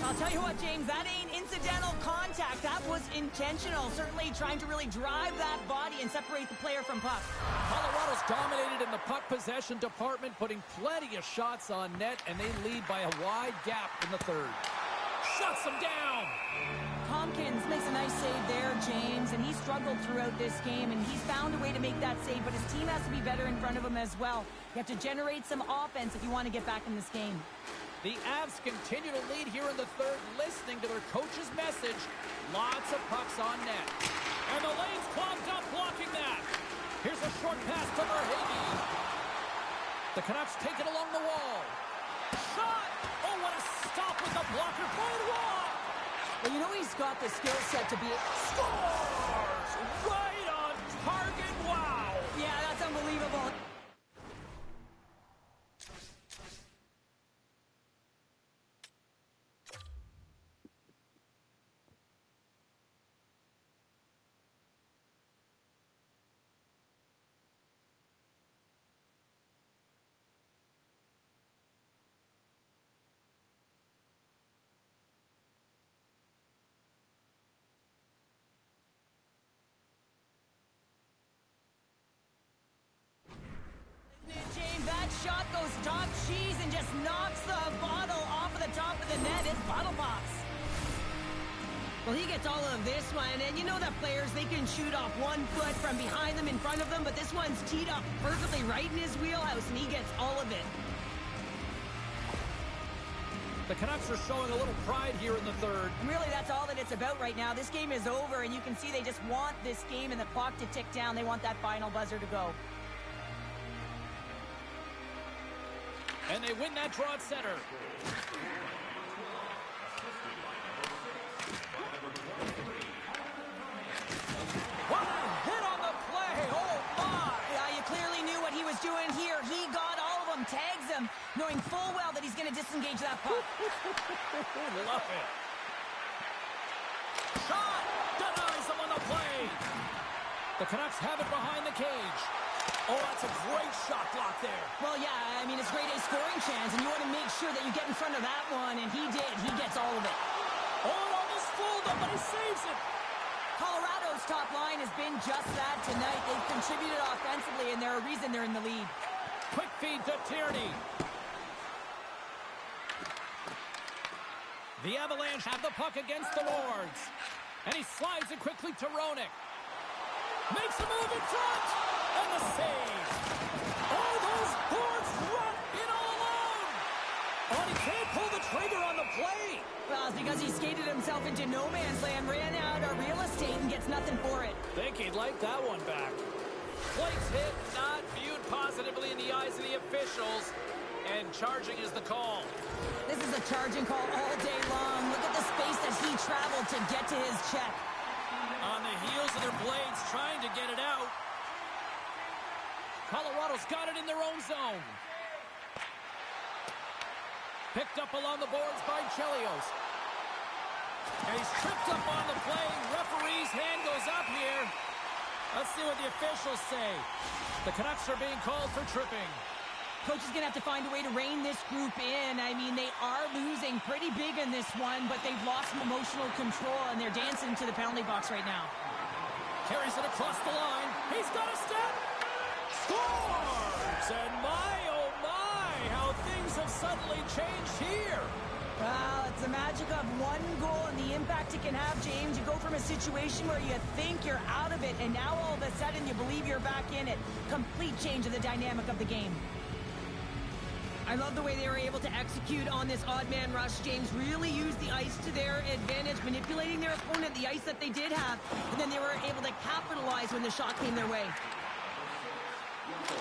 I'll tell you what, James, that ain't incidental contact. That was intentional. Certainly trying to really drive that body and separate the player from puck. Colorado's dominated in the puck possession department, putting plenty of shots on net, and they lead by a wide gap in the third. Shuts them down. Tompkins makes a nice save there, James, and he struggled throughout this game, and he's found a way to make that save, but his team has to be better in front of him as well. You have to generate some offense if you want to get back in this game. The Avs continue to lead here in the third, listening to their coach's message. Lots of pucks on net. And the lane's clogged up, blocking that. Here's a short pass to Verhaeghe. The Canucks take it along the wall. Shot! Oh, what a stop with the blocker. Bae. Well, you know he's got the skill set to be... Scores! Right on target. Wow! Yeah, that's unbelievable. fifth bottle pops. Well, he gets all of this one, and you know that players, they can shoot off 1 foot from behind them, in front of them, but this one's teed up perfectly right in his wheelhouse, and he gets all of it. The Canucks are showing a little pride here in the third. And really, that's all that it's about right now. This game is over, and you can see they just want this game and the clock to tick down. They want that final buzzer to go. And they win that draw at center. What a hit on the play! Oh, my! Yeah, you clearly knew what he was doing here. He got all of them, tags them, knowing full well that he's going to disengage that puck. Love it. Shot! Denies him on the play. The Canucks have it behind the cage. Oh, that's a great shot block there. Well, yeah, I mean, it's grade A scoring chance, and you want to make sure that you get in front of that one, and he did. He gets all of it. Oh, it almost fooled him, but he saves it. Colorado's top line has been just that tonight. They've contributed offensively, and they're a reason they're in the lead. Quick feed to Tierney. The Avalanche have the puck against the boards. And he slides it quickly to Roenick. Makes a move in front. And the save. Oh, those boards run in all alone. Oh, he can't pull the trigger on the play. Well, it's because he skated himself into no man's land, ran out of real estate, and gets nothing for it. Think he'd like that one back. Blake's hit not viewed positively in the eyes of the officials. And charging is the call. This is a charging call all day long. Look at the space that he traveled to get to his check. On the heels of their blades, trying to get it out. Colorado's got it in their own zone. Picked up along the boards by Chelios. And he's tripped up on the play. Referee's hand goes up here. Let's see what the officials say. The Canucks are being called for tripping. Coach is going to have to find a way to rein this group in. I mean, they are losing pretty big in this one, but they've lost some emotional control, and they're dancing to the penalty box right now. Carries it across the line. He's got a step. Scores! And my, oh my, how things have suddenly changed here. Well, it's the magic of one goal and the impact it can have, James. You go from a situation where you think you're out of it, and now all of a sudden you believe you're back in it. Complete change of the dynamic of the game. I love the way they were able to execute on this odd man rush. James really used the ice to their advantage, manipulating their opponent, the ice that they did have, and then they were able to capitalize when the shot came their way.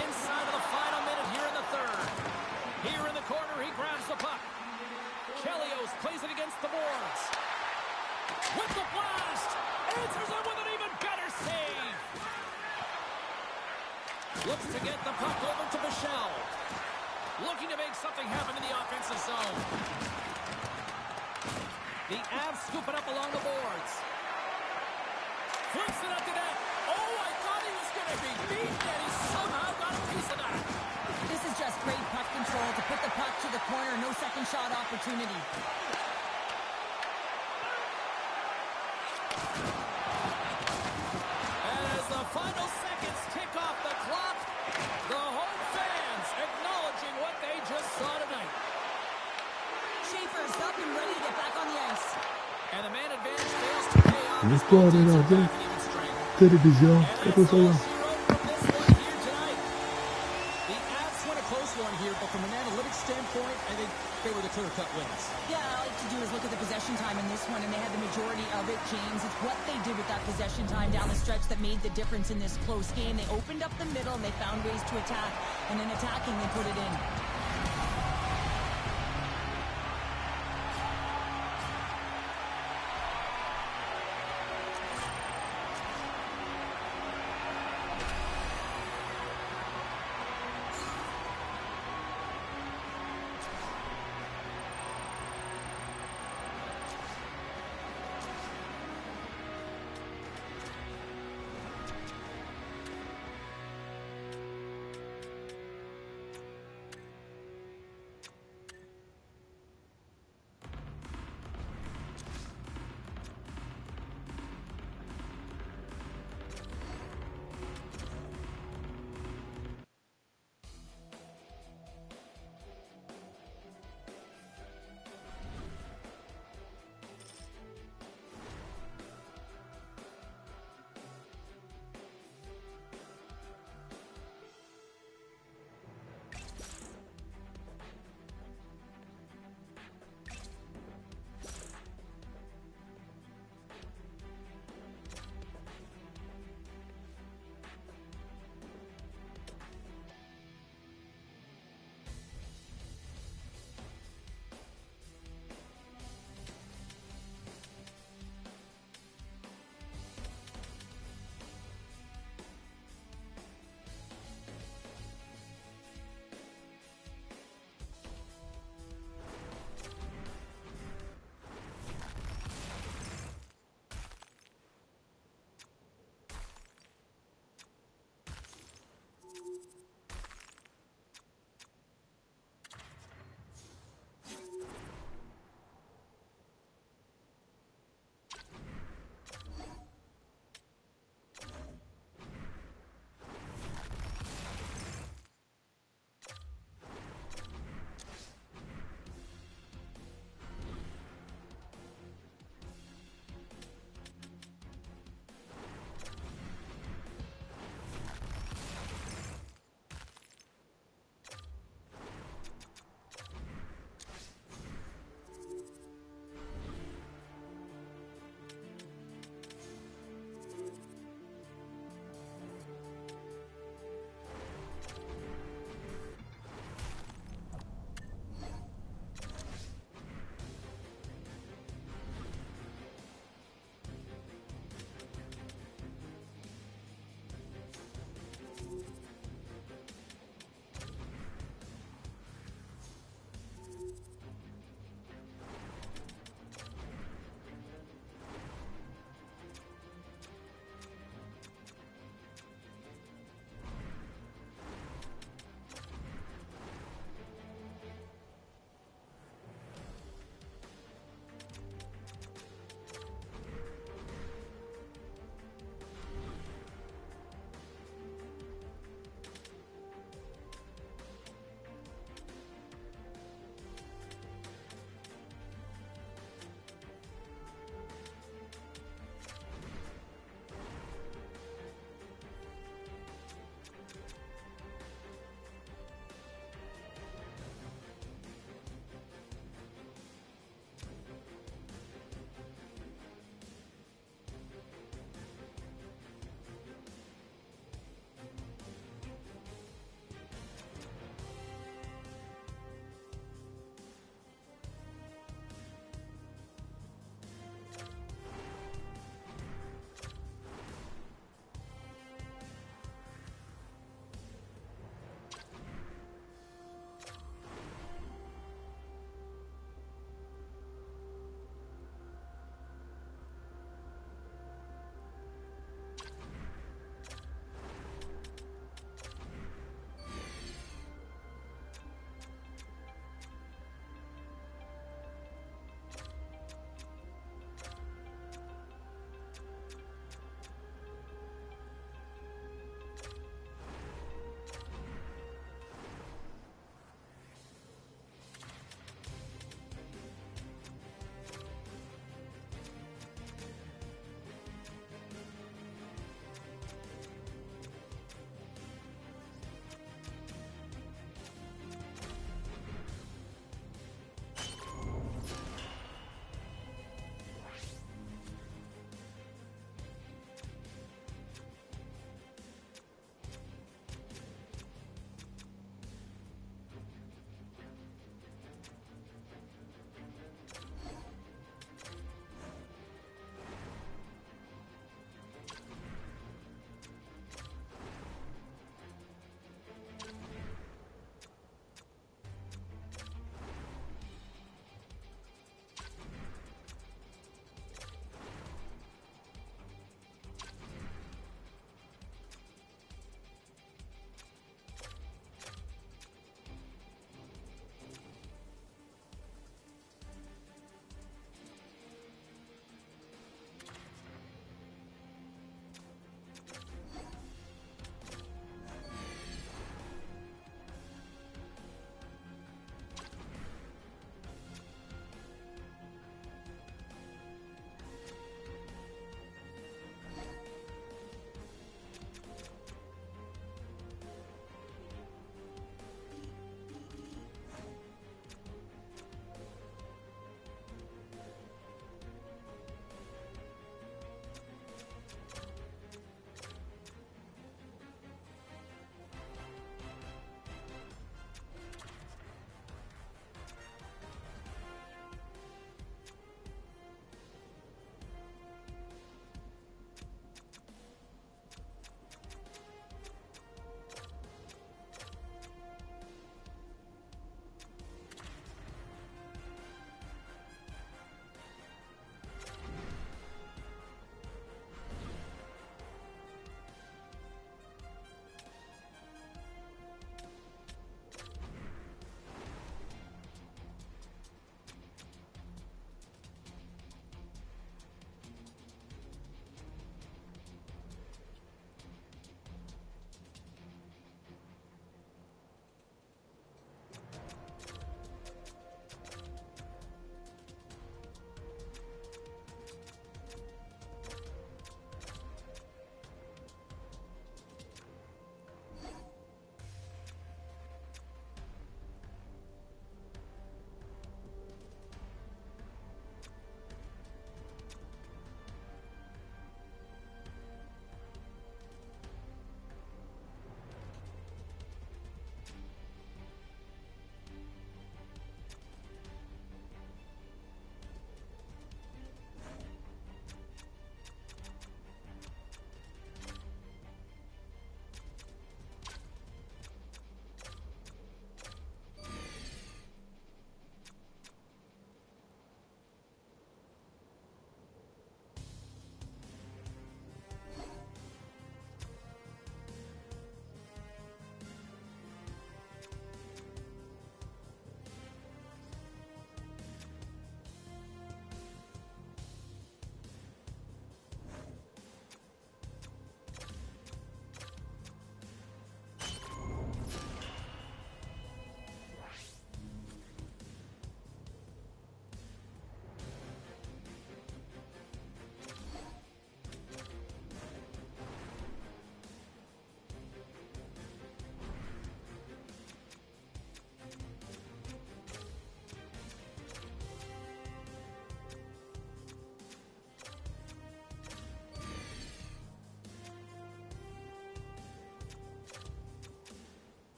Inside of the final minute here in the third. Here in the corner, he grabs the puck. Chelios plays it against the boards. With the blast, answers it with an even better save. Looks to get the puck over to Michel. Looking to make something happen in the offensive zone. The Avs scoop it up along the boards. Flips it up to net. Oh, I thought he was going to be beat, and he somehow got a piece of that. This is just great puck control to put the puck to the corner. No second shot opportunity. And as the final seconds tick off the clock, the home fans acknowledging what they just saw tonight. Schaefer's up and ready to get back on the ice. And the man advantage fails to pay off. L'histoire des Nordiques, télévision, 14 ans. The Avs win a close one here, but from an analytics standpoint, I think they were the clear-cut winners. Yeah, all I like to do is look at the possession time in this one, and they had the majority of it, James. It's what they did with that possession time down the stretch that made the difference in this close game. They opened up the middle, and they found ways to attack, and then attacking, they put it in.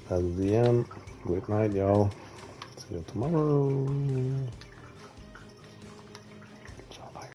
That's the end. Good night, y'all. See you tomorrow.